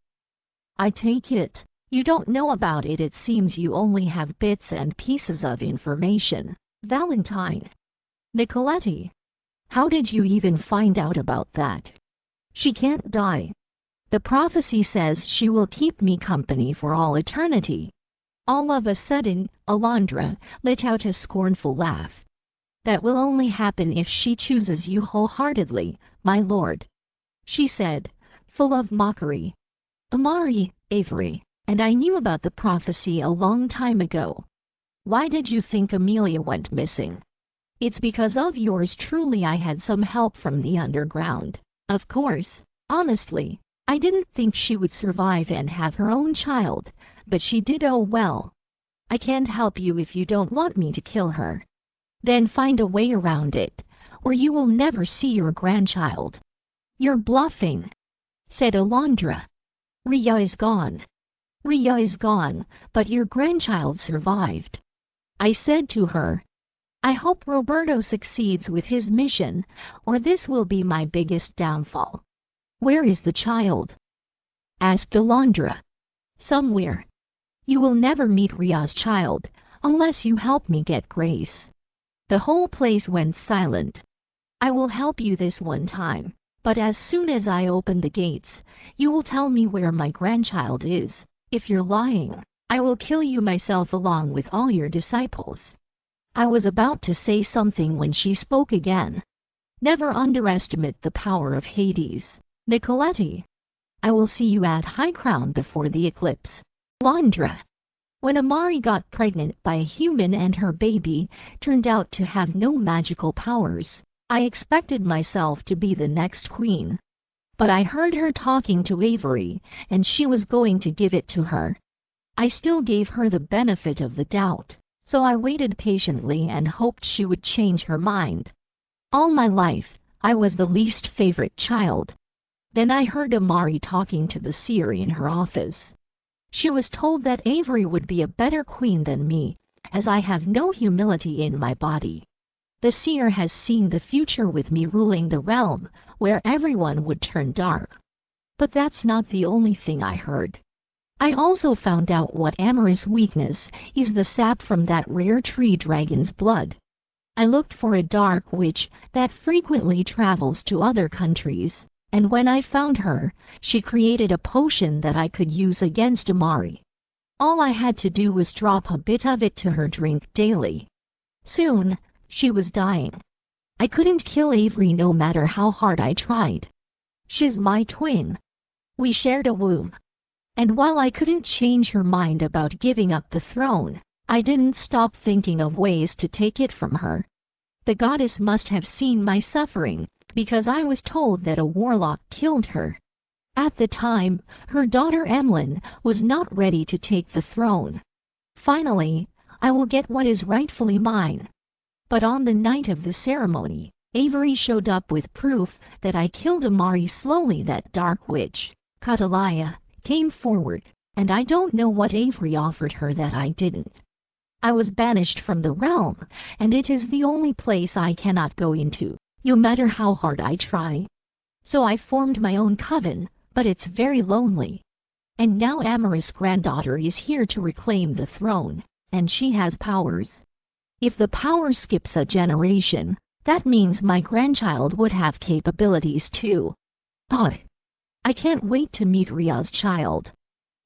I take it you don't know about it. It seems you only have bits and pieces of information. Valentine. Nicoletti. How did you even find out about that? She can't die. The prophecy says she will keep me company for all eternity. All of a sudden, Alondra let out a scornful laugh. That will only happen if she chooses you wholeheartedly, my lord, she said, full of mockery. Amari, Avery, and I knew about the prophecy a long time ago. Why did you think Amelia went missing? It's because of yours truly. I had some help from the underground. Of course, honestly, I didn't think she would survive and have her own child, but she did. Oh well. I can't help you if you don't want me to kill her. Then find a way around it, or you will never see your grandchild. You're bluffing, said Alondra. Ria is gone. Ria is gone, but your grandchild survived. I said to her. I hope Roberto succeeds with his mission, or this will be my biggest downfall. Where is the child? Asked Alondra. Somewhere. You will never meet Ria's child, unless you help me get Grace. The whole place went silent. I will help you this one time, but as soon as I open the gates, you will tell me where my grandchild is. If you're lying, I will kill you myself along with all your disciples. I was about to say something when she spoke again. Never underestimate the power of Hades, Nicoletti. I will see you at High Crown before the eclipse. Alondra. When Amari got pregnant by a human and her baby turned out to have no magical powers, I expected myself to be the next queen. But I heard her talking to Avery, and she was going to give it to her. I still gave her the benefit of the doubt, so I waited patiently and hoped she would change her mind. All my life, I was the least favorite child. Then I heard Amari talking to the seer in her office. She was told that Avery would be a better queen than me, as I have no humility in my body. The seer has seen the future with me ruling the realm, where everyone would turn dark. But that's not the only thing I heard. I also found out what Amara's weakness is: the sap from that rare tree dragon's blood. I looked for a dark witch that frequently travels to other countries, and when I found her, she created a potion that I could use against Amari. All I had to do was drop a bit of it to her drink daily. Soon, she was dying. I couldn't kill Avery no matter how hard I tried. She's my twin. We shared a womb. And while I couldn't change her mind about giving up the throne, I didn't stop thinking of ways to take it from her. The goddess must have seen my suffering, because I was told that a warlock killed her. At the time, her daughter Emlyn was not ready to take the throne. Finally, I will get what is rightfully mine. But on the night of the ceremony, Avery showed up with proof that I killed Amari slowly. That dark witch, Catalaya, came forward, and I don't know what Avery offered her that I didn't. I was banished from the realm, and it is the only place I cannot go into, no matter how hard I try. So I formed my own coven, but it's very lonely. And now Amara's granddaughter is here to reclaim the throne, and she has powers. If the power skips a generation, that means my grandchild would have capabilities too. I can't wait to meet Ria's child.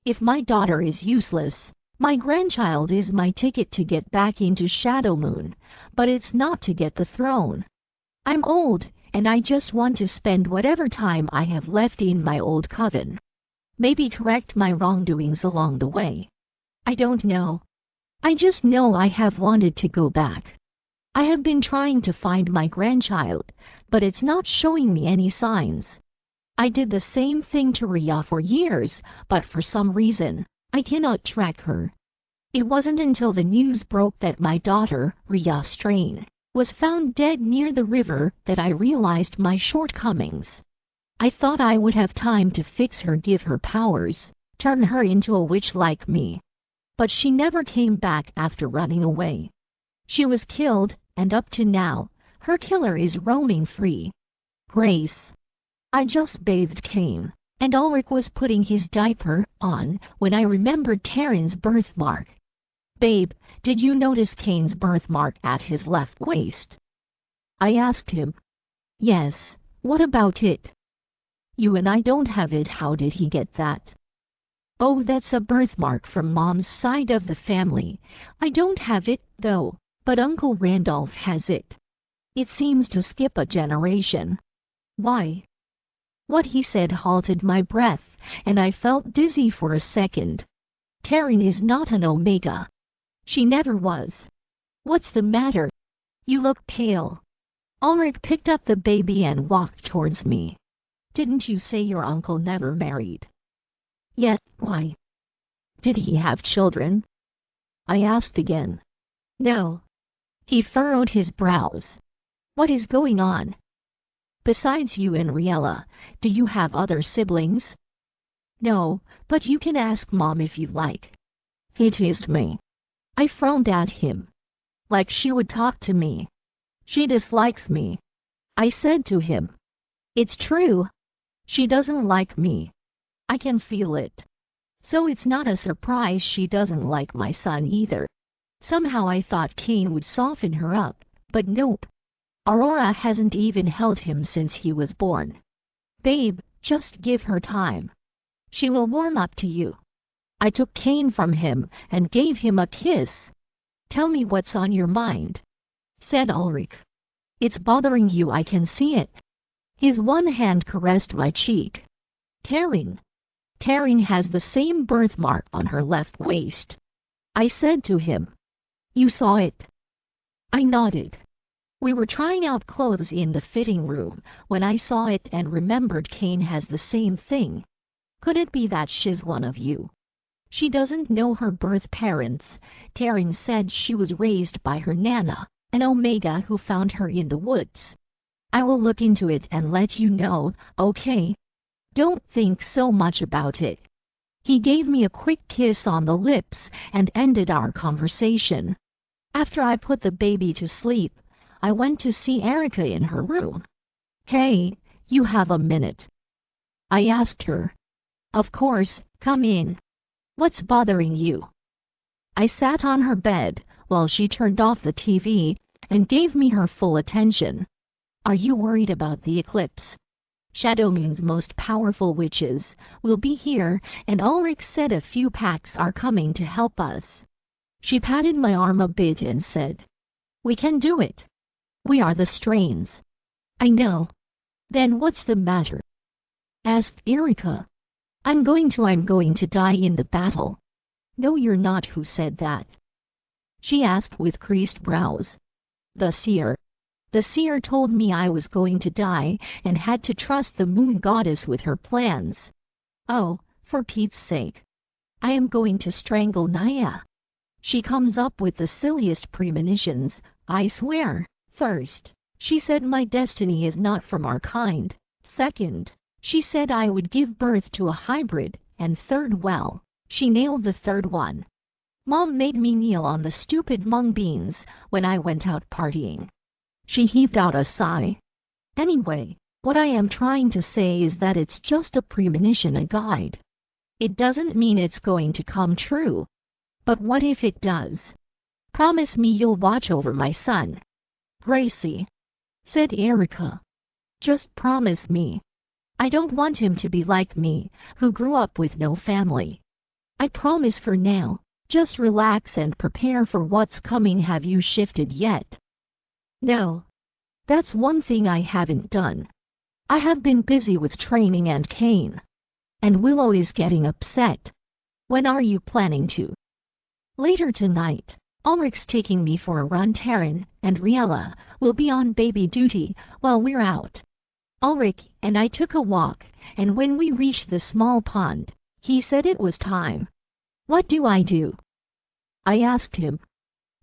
If my daughter is useless, my grandchild is my ticket to get back into Shadow Moon, but it's not to get the throne. I'm old, and I just want to spend whatever time I have left in my old coven. Maybe correct my wrongdoings along the way. I don't know. I just know I have wanted to go back. I have been trying to find my grandchild, but it's not showing me any signs. I did the same thing to Ria for years, but for some reason, I cannot track her. It wasn't until the news broke that my daughter, Ria Strain, was found dead near the river that I realized my shortcomings. I thought I would have time to fix her, give her powers, turn her into a witch like me. But she never came back after running away. She was killed, and up to now, her killer is roaming free. Grace. I just bathed Kane, and Ulrich was putting his diaper on when I remembered Taryn's birthmark. Babe, did you notice Kane's birthmark at his left waist? I asked him. Yes, what about it? You and I don't have it. How did he get that? Oh, that's a birthmark from Mom's side of the family. I don't have it, though, but Uncle Randolph has it. It seems to skip a generation. Why? What he said halted my breath, and I felt dizzy for a second. Taryn is not an Omega. She never was. What's the matter? You look pale. Ulrich picked up the baby and walked towards me. Didn't you say your uncle never married? Yet, why? Did he have children? I asked again. No. He furrowed his brows. What is going on? Besides you and Riella, do you have other siblings? No, but you can ask Mom if you like. He teased me. I frowned at him. Like she would talk to me. She dislikes me. I said to him. It's true. She doesn't like me. I can feel it. So it's not a surprise she doesn't like my son either. Somehow I thought Kane would soften her up, but nope. Aurora hasn't even held him since he was born. Babe, just give her time. She will warm up to you. I took Kane from him and gave him a kiss. Tell me what's on your mind, said Ulrich. It's bothering you, I can see it. His one hand caressed my cheek. Taryn has the same birthmark on her left waist. I said to him. You saw it? I nodded. We were trying out clothes in the fitting room when I saw it and remembered Kane has the same thing. Could it be that she's one of you? She doesn't know her birth parents. Taryn said she was raised by her Nana, an Omega who found her in the woods. I will look into it and let you know, okay? Don't think so much about it. He gave me a quick kiss on the lips and ended our conversation. After I put the baby to sleep, I went to see Erica in her room. Hey, you have a minute? I asked her. Of course, come in. What's bothering you? I sat on her bed while she turned off the TV and gave me her full attention. Are you worried about the eclipse? Shadow Moon's most powerful witches will be here, and Ulrich said a few packs are coming to help us. She patted my arm a bit and said, We can do it. We are the Strains. I know. Then what's the matter? Asked Erica. I'm going to die in the battle. No, you're not. Who said that? She asked with creased brows. The seer. The seer told me I was going to die and had to trust the moon goddess with her plans. Oh, for Pete's sake. I am going to strangle Naya. She comes up with the silliest premonitions, I swear. First, she said my destiny is not from our kind. Second, she said I would give birth to a hybrid. And third, well, she nailed the third one. Mom made me kneel on the stupid mung beans when I went out partying. She heaved out a sigh. Anyway, what I am trying to say is that it's just a premonition, a guide. It doesn't mean it's going to come true. But what if it does? Promise me you'll watch over my son. Gracie, said Erica. Just promise me. I don't want him to be like me, who grew up with no family. I promise for now. Just relax and prepare for what's coming. Have you shifted yet? No. That's one thing I haven't done. I have been busy with training and Kane. And Willow is getting upset. When are you planning to? Later tonight. Ulrich's taking me for a run. Taryn and Riella will be on baby duty while we're out. Ulrich and I took a walk, and when we reached the small pond, he said it was time. What do I do? I asked him.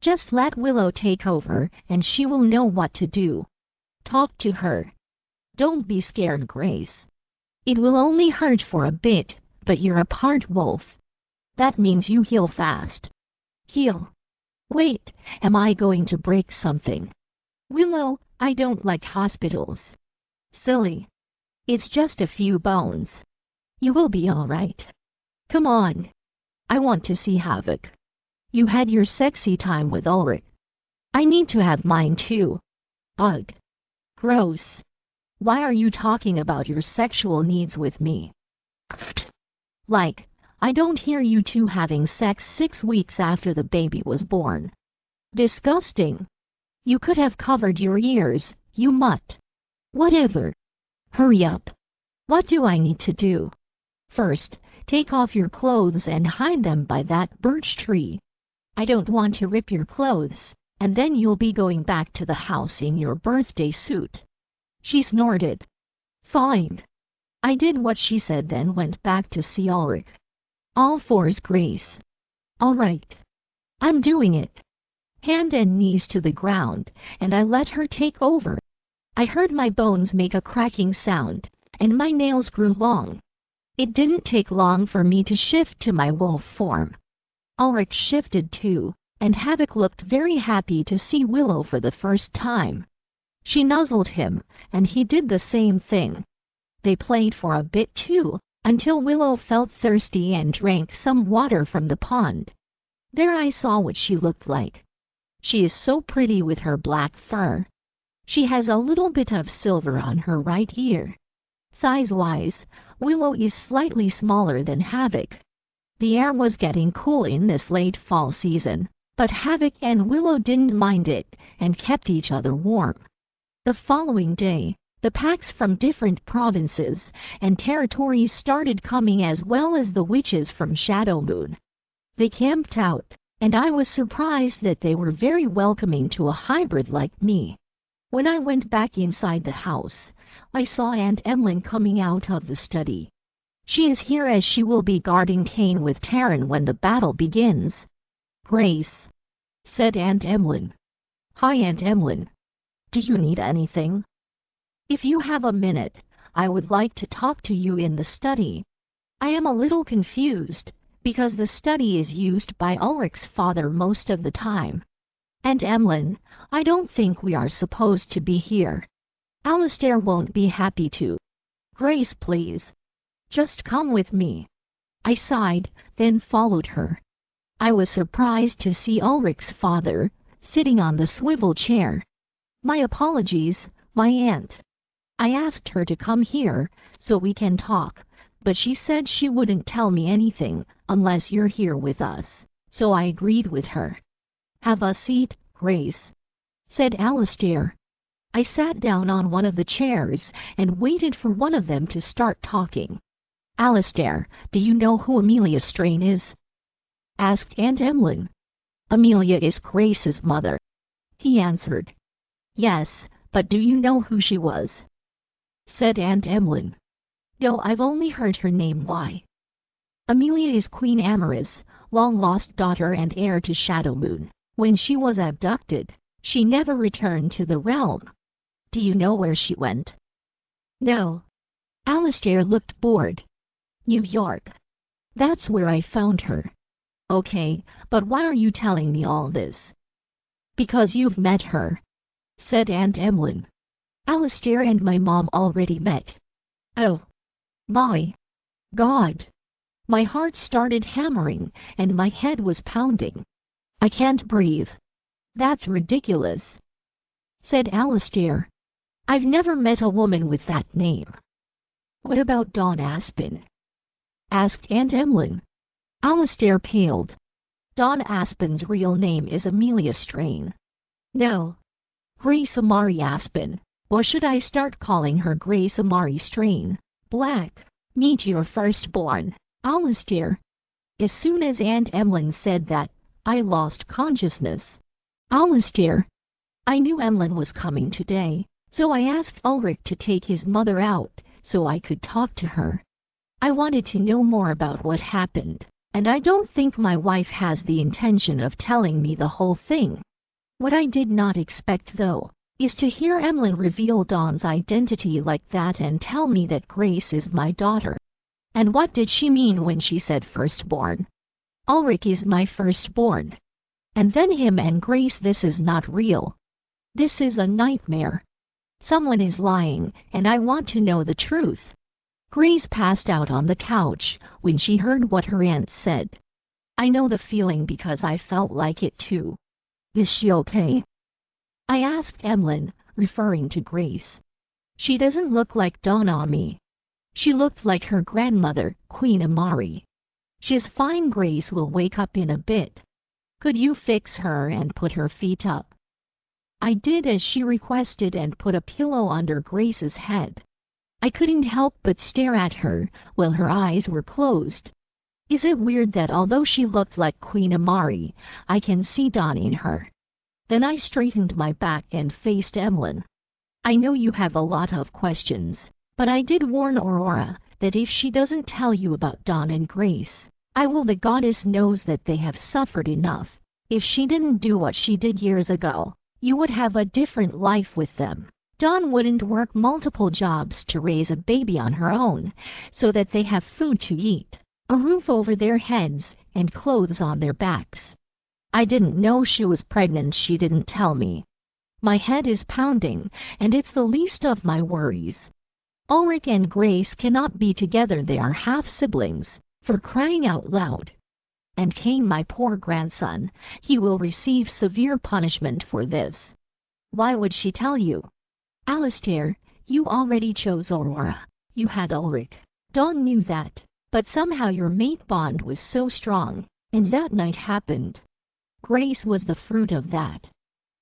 Just let Willow take over, and she will know what to do. Talk to her. Don't be scared, Grace. It will only hurt for a bit, but you're a part wolf. That means you heal fast. Heal? Wait, am I going to break something? Willow, I don't like hospitals. Silly. It's just a few bones. You will be all right. Come on. I want to see Havoc. You had your sexy time with Ulrich. I need to have mine too. Ugh. Gross. Why are you talking about your sexual needs with me? Like, I don't hear you two having sex 6 weeks after the baby was born. Disgusting. You could have covered your ears, you mutt. Whatever. Hurry up. What do I need to do? First, take off your clothes and hide them by that birch tree. I don't want to rip your clothes, and then you'll be going back to the house in your birthday suit. She snorted. Fine. I did what she said, then went back to see Ulrich. All fours, Grace. All right. I'm doing it. Hand and knees to the ground, and I let her take over. I heard my bones make a cracking sound, and my nails grew long. It didn't take long for me to shift to my wolf form. Ulrich shifted too, and Havoc looked very happy to see Willow for the first time. She nuzzled him, and he did the same thing. They played for a bit too, until Willow felt thirsty and drank some water from the pond. There I saw what she looked like. She is so pretty with her black fur. She has a little bit of silver on her right ear. Size-wise, Willow is slightly smaller than Havoc. The air was getting cool in this late fall season, but Havoc and Willow didn't mind it and kept each other warm. The following day, the packs from different provinces and territories started coming, as well as the witches from Shadow Moon. They camped out, and I was surprised that they were very welcoming to a hybrid like me. When I went back inside the house, I saw Aunt Emlyn coming out of the study. She is here as she will be guarding Kane with Taryn when the battle begins. Grace, said Aunt Emlyn. Hi, Aunt Emlyn. Do you need anything? If you have a minute, I would like to talk to you in the study. I am a little confused, because the study is used by Ulrich's father most of the time. Aunt Emlyn, I don't think we are supposed to be here. Alistair won't be happy to. Grace, please. Just come with me. I sighed, then followed her. I was surprised to see Ulrich's father, sitting on the swivel chair. My apologies, my aunt. I asked her to come here, so we can talk, but she said she wouldn't tell me anything, unless you're here with us, so I agreed with her. Have a seat, Grace, said Alistair. I sat down on one of the chairs and waited for one of them to start talking. Alistair, do you know who Amelia Strain is? Asked Aunt Emlyn. Amelia is Grace's mother, he answered. Yes, But do you know who she was? Said Aunt Emlyn. No, I've only heard her name. Why? Amelia is Queen Amara's long-lost daughter and heir to Shadow Moon. When she was abducted, she never returned to the realm. Do you know where she went? No. Alistair looked bored. New York. That's where I found her. Okay, but why are you telling me all this? Because you've met her, said Aunt Emlyn. Alistair and my mom already met. Oh. My God. My heart started hammering, and my head was pounding. I can't breathe. That's ridiculous, said Alistair. I've never met a woman with that name. What about Dawn Aspen? Asked Aunt Emlyn. Alistair paled. Dawn Aspen's real name is Amelia Strain. No. Grace Amari Aspen. Or should I start calling her Grace Amari Strain? Black. Meet your firstborn, Alistair. As soon as Aunt Emlyn said that, I lost consciousness. Alistair. I knew Emlyn was coming today, so I asked Ulrich to take his mother out so I could talk to her. I wanted to know more about what happened, and I don't think my wife has the intention of telling me the whole thing. What I did not expect, though, is to hear Emlyn reveal Dawn's identity like that and tell me that Grace is my daughter. And what did she mean when she said firstborn? Ulrich is my firstborn. And then him and Grace. This is not real. This is a nightmare. Someone is lying, and I want to know the truth. Grace passed out on the couch when she heard what her aunt said. I know the feeling because I felt like it too. Is she okay? I asked Emlyn, referring to Grace. She doesn't look like Dawn Ami. She looked like her grandmother, Queen Amari. She's fine. Grace will wake up in a bit. Could you fix her and put her feet up? I did as she requested and put a pillow under Grace's head. I couldn't help but stare at her while her eyes were closed. Is it weird that although she looked like Queen Amari, I can see Dawn in her? Then I straightened my back and faced Emlyn. I know you have a lot of questions, but I did warn Aurora that if she doesn't tell you about Dawn and Grace, I will. The goddess knows that they have suffered enough. If she didn't do what she did years ago, you would have a different life with them. Dawn wouldn't work multiple jobs to raise a baby on her own, so that they have food to eat, a roof over their heads, and clothes on their backs. I didn't know she was pregnant. She didn't tell me. My head is pounding, and it's the least of my worries. Ulrich and Grace cannot be together. They are half-siblings, for crying out loud. And Kane, my poor grandson, he will receive severe punishment for this. Why would she tell you? Alistair, you already chose Aurora. You had Ulrich. Dawn knew that, but somehow your mate bond was so strong, and that night happened. Grace was the fruit of that.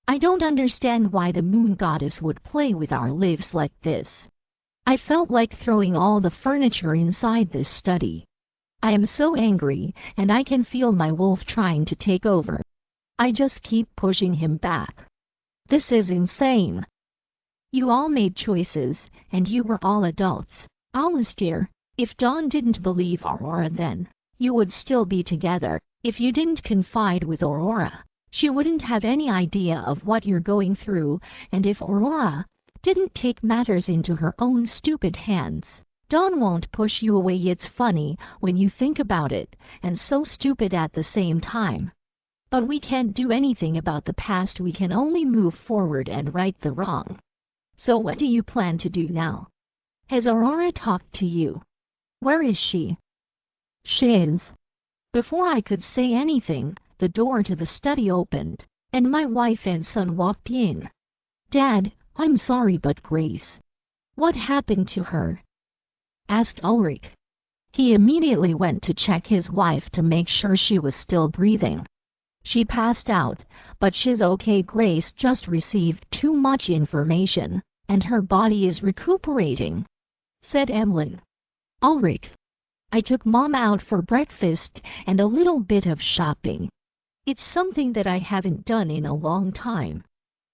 I don't understand why the moon goddess would play with our lives like this. I felt like throwing all the furniture inside this study. I am so angry, and I can feel my wolf trying to take over. I just keep pushing him back. This is insane. You all made choices, and you were all adults. Alistair, if Dawn didn't believe Aurora then, you would still be together. If you didn't confide with Aurora, she wouldn't have any idea of what you're going through, and if Aurora didn't take matters into her own stupid hands, Dawn won't push you away. It's funny when you think about it, and so stupid at the same time. But we can't do anything about the past. We can only move forward and right the wrong. So what do you plan to do now? Has Aurora talked to you? Where is she? Shiz. Before I could say anything, the door to the study opened, and my wife and son walked in. Dad, I'm sorry, but Grace. What happened to her? Asked Ulrich. He immediately went to check his wife to make sure she was still breathing. She passed out, but she's okay. Grace just received too much information, and her body is recuperating, said Emlyn. Ulrich. I took Mom out for breakfast and a little bit of shopping. It's something that I haven't done in a long time.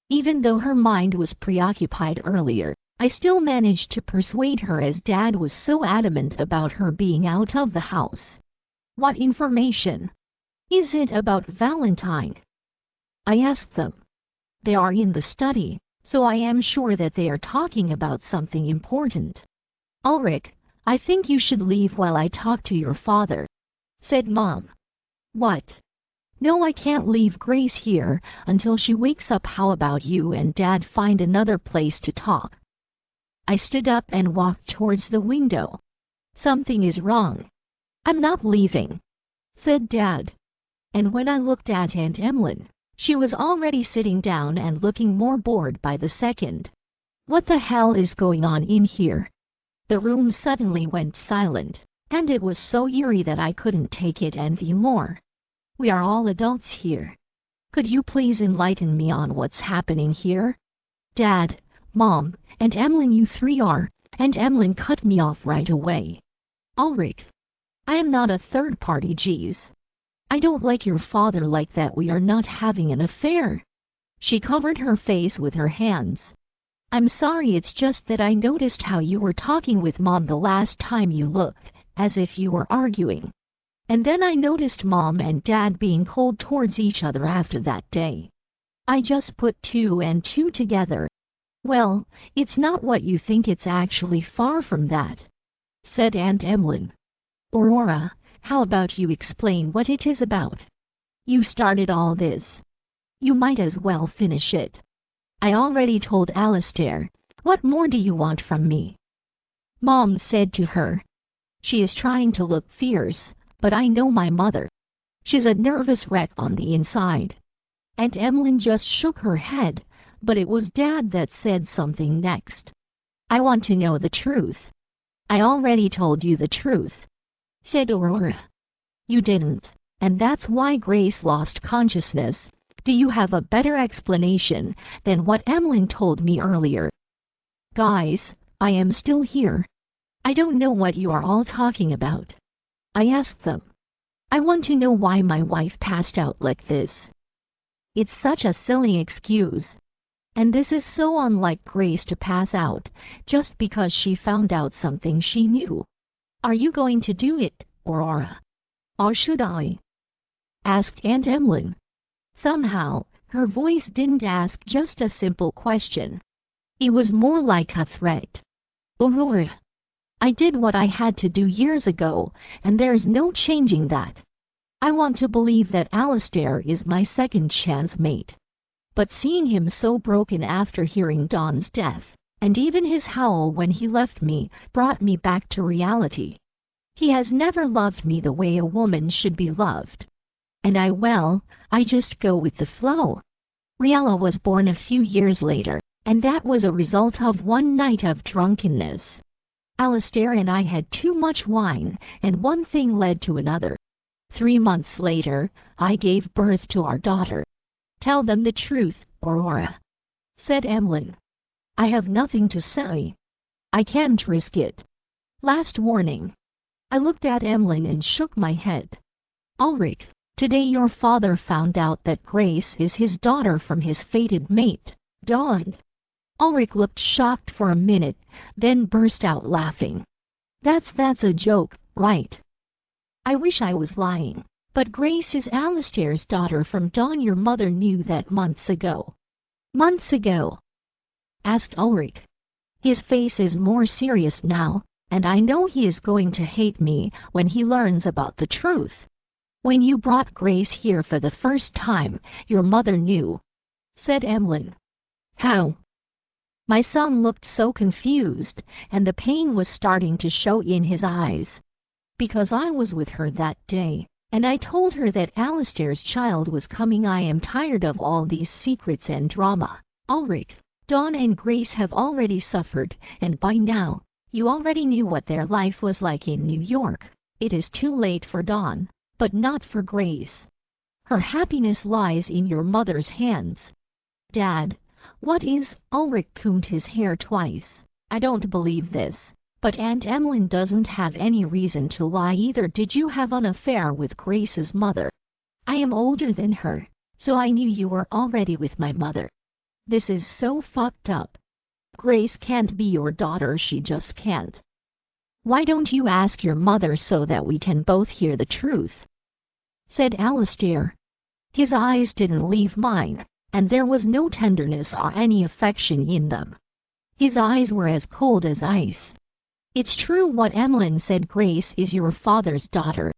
Even though her mind was preoccupied earlier, I still managed to persuade her as Dad was so adamant about her being out of the house. What information? Is it about Valentine? I asked them. They are in the study, so I am sure that they are talking about something important. Ulrich, I think you should leave while I talk to your father, said Mom. What? No, I can't leave Grace here until she wakes up. How about you and Dad find another place to talk? I stood up and walked towards the window. Something is wrong. I'm not leaving, said Dad. And when I looked at Aunt Emlyn, she was already sitting down and looking more bored by the second. What the hell is going on in here? The room suddenly went silent, and it was so eerie that I couldn't take it anymore. We are all adults here. Could you please enlighten me on what's happening here? Dad, Mom, and Emlyn, you three are, and Emlyn cut me off right away. Ulrich, I am not a third party, geez. I don't like your father like that. We are not having an affair. She covered her face with her hands. I'm sorry, it's just that I noticed how you were talking with Mom the last time. You looked as if you were arguing. And then I noticed Mom and Dad being cold towards each other after that day. I just put two and two together. Well, it's not what you think. It's actually far from that, said Aunt Emlyn. Aurora, how about you explain what it is about? You started all this. You might as well finish it. I already told Alistair. What more do you want from me? Mom said to her. She is trying to look fierce, but I know my mother. She's a nervous wreck on the inside. Aunt Emlyn just shook her head, but it was Dad that said something next. I want to know the truth. I already told you the truth, said Aurora. You didn't, and that's why Grace lost consciousness. Do you have a better explanation than what Emlyn told me earlier? Guys, I am still here. I don't know what you are all talking about. I asked them. I want to know why my wife passed out like this. It's such a silly excuse. And this is so unlike Grace to pass out just because she found out something she knew. Are you going to do it, Aurora? Or should I? Asked Aunt Emlyn. Somehow, her voice didn't ask just a simple question. It was more like a threat. Aurora, I did what I had to do years ago, and there's no changing that. I want to believe that Alistair is my second chance mate. But seeing him so broken after hearing Dawn's death, and even his howl when he left me, brought me back to reality. He has never loved me the way a woman should be loved. And I just go with the flow. Riella was born a few years later, and that was a result of one night of drunkenness. Alistair and I had too much wine, and one thing led to another. 3 months later, I gave birth to our daughter. Tell them the truth, Aurora, said Emlyn. I have nothing to say. I can't risk it. Last warning. I looked at Emlyn and shook my head. Ulrich, today your father found out that Grace is his daughter from his fated mate, Dawn. Ulrich looked shocked for a minute, then burst out laughing. That's a joke, right? I wish I was lying, but Grace is Alistair's daughter from Dawn. Your mother knew that months ago. Months ago? Asked Ulrich. His face is more serious now, and I know he is going to hate me when he learns about the truth. When you brought Grace here for the first time, your mother knew, said Emlyn. How? My son looked so confused, and the pain was starting to show in his eyes. Because I was with her that day, and I told her that Alistair's child was coming. I am tired of all these secrets and drama. Ulrich, Dawn and Grace have already suffered, and by now, you already knew what their life was like in New York. It is too late for Dawn, but not for Grace. Her happiness lies in your mother's hands. Dad, what is? Ulrich combed his hair twice. I don't believe this. But Aunt Emlyn doesn't have any reason to lie either. Did you have an affair with Grace's mother? I am older than her, so I knew you were already with my mother. This is so fucked up. Grace can't be your daughter, she just can't. Why don't you ask your mother so that we can both hear the truth? Said Alistair. His eyes didn't leave mine, and there was no tenderness or any affection in them. His eyes were as cold as ice. It's true what Emlyn said, Grace is your father's daughter,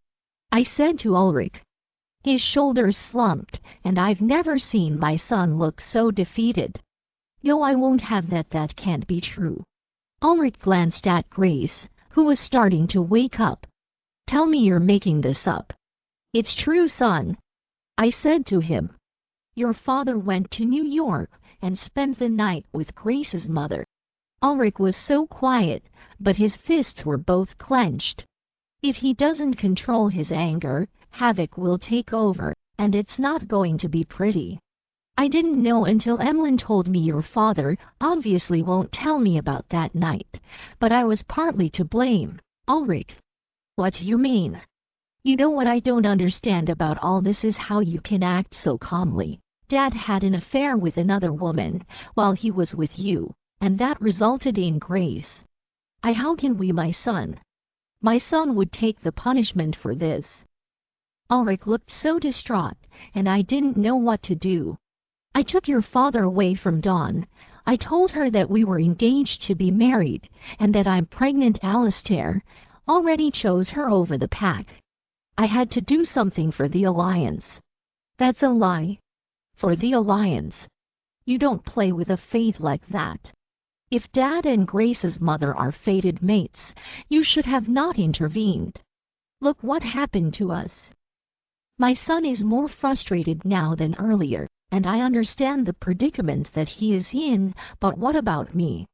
I said to Ulrich. His shoulders slumped, and I've never seen my son look so defeated. No, I won't have that. That can't be true. Ulrich glanced at Grace, who was starting to wake up. Tell me you're making this up. It's true, son, I said to him. Your father went to New York and spent the night with Grace's mother. Ulrich was so quiet, but his fists were both clenched. If he doesn't control his anger, havoc will take over, and it's not going to be pretty. I didn't know until Emlyn told me your father obviously won't tell me about that night, but I was partly to blame. Ulrich. What do you mean? You know what I don't understand about all this is how you can act so calmly. Dad had an affair with another woman while he was with you, and that resulted in Grace. How can we, my son? My son would take the punishment for this. Ulrich looked so distraught, and I didn't know what to do. I took your father away from Dawn. I told her that we were engaged to be married, and that I'm pregnant. Alistair already chose her over the pack. I had to do something for the Alliance. That's a lie. For the Alliance. You don't play with a fate like that. If Dad and Grace's mother are fated mates, you should have not intervened. Look what happened to us. My son is more frustrated now than earlier, and I understand the predicament that he is in, but what about me?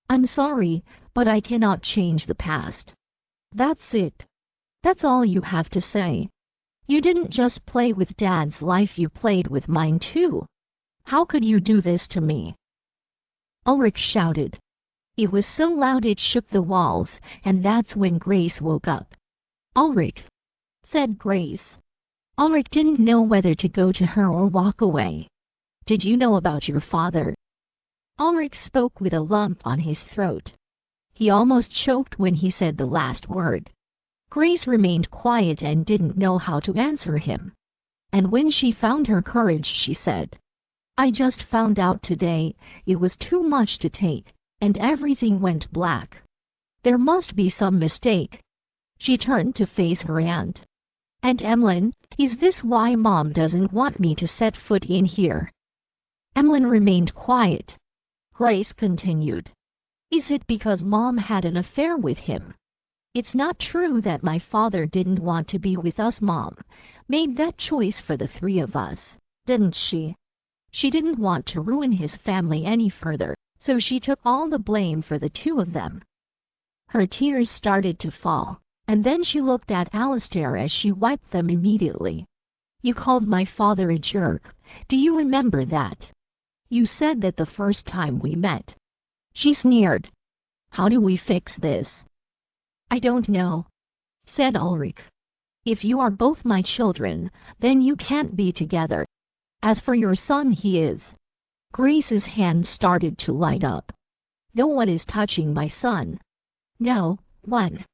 I'm sorry, but I cannot change the past. That's it. That's all you have to say. You didn't just play with Dad's life, you played with mine too. How could you do this to me? Ulrich shouted. It was so loud it shook the walls, and that's when Grace woke up. Ulrich, said Grace. Ulrich didn't know whether to go to her or walk away. Did you know about your father? Ulrich spoke with a lump on his throat. He almost choked when he said the last word. Grace remained quiet and didn't know how to answer him. And when she found her courage, she said, I just found out today. It was too much to take, and everything went black. There must be some mistake. She turned to face her aunt. Aunt Emlyn, is this why Mom doesn't want me to set foot in here? Emlyn remained quiet. Grace continued. Is it because Mom had an affair with him? It's not true that my father didn't want to be with us. Mom made that choice for the three of us, didn't she? She didn't want to ruin his family any further, so she took all the blame for the two of them. Her tears started to fall, and then she looked at Alistair as she wiped them immediately. You called my father a jerk. Do you remember that? You said that the first time we met. She sneered. How do we fix this? I don't know, said Ulrich. If you are both my children, then you can't be together. As for your son, he is. Grace's hand started to light up. No one is touching my son. No one.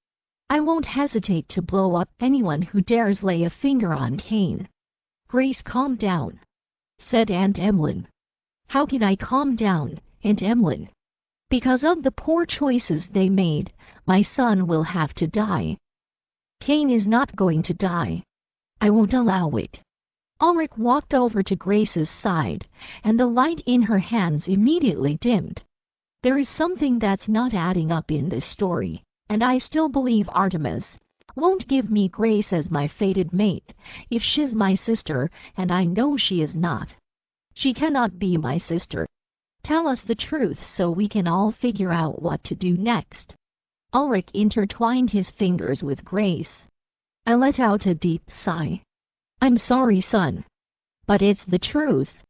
I won't hesitate to blow up anyone who dares lay a finger on Kane. Grace, calm down, said Aunt Emlyn. How can I calm down, Aunt Emlyn? Because of the poor choices they made, my son will have to die. Kane is not going to die. I won't allow it. Ulrich walked over to Grace's side, and the light in her hands immediately dimmed. There is something that's not adding up in this story, and I still believe Artemis won't give me Grace as my fated mate if she's my sister, and I know she is not. She cannot be my sister. Tell us the truth so we can all figure out what to do next. Ulrich intertwined his fingers with Grace. I let out a deep sigh. I'm sorry, son, but it's the truth.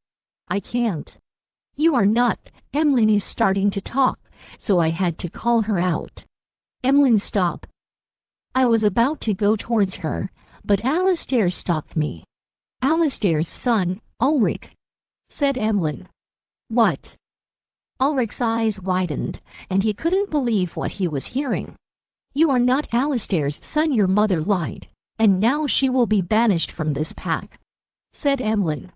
I can't. You are not. Emlyn is starting to talk, so I had to call her out. Emlyn, stop. I was about to go towards her, but Alistair stopped me. Alistair's son, Ulrich, said Emlyn. What? Ulrich's eyes widened, and he couldn't believe what he was hearing. You are not Alistair's son, your mother lied, and now she will be banished from this pack, said Emlyn.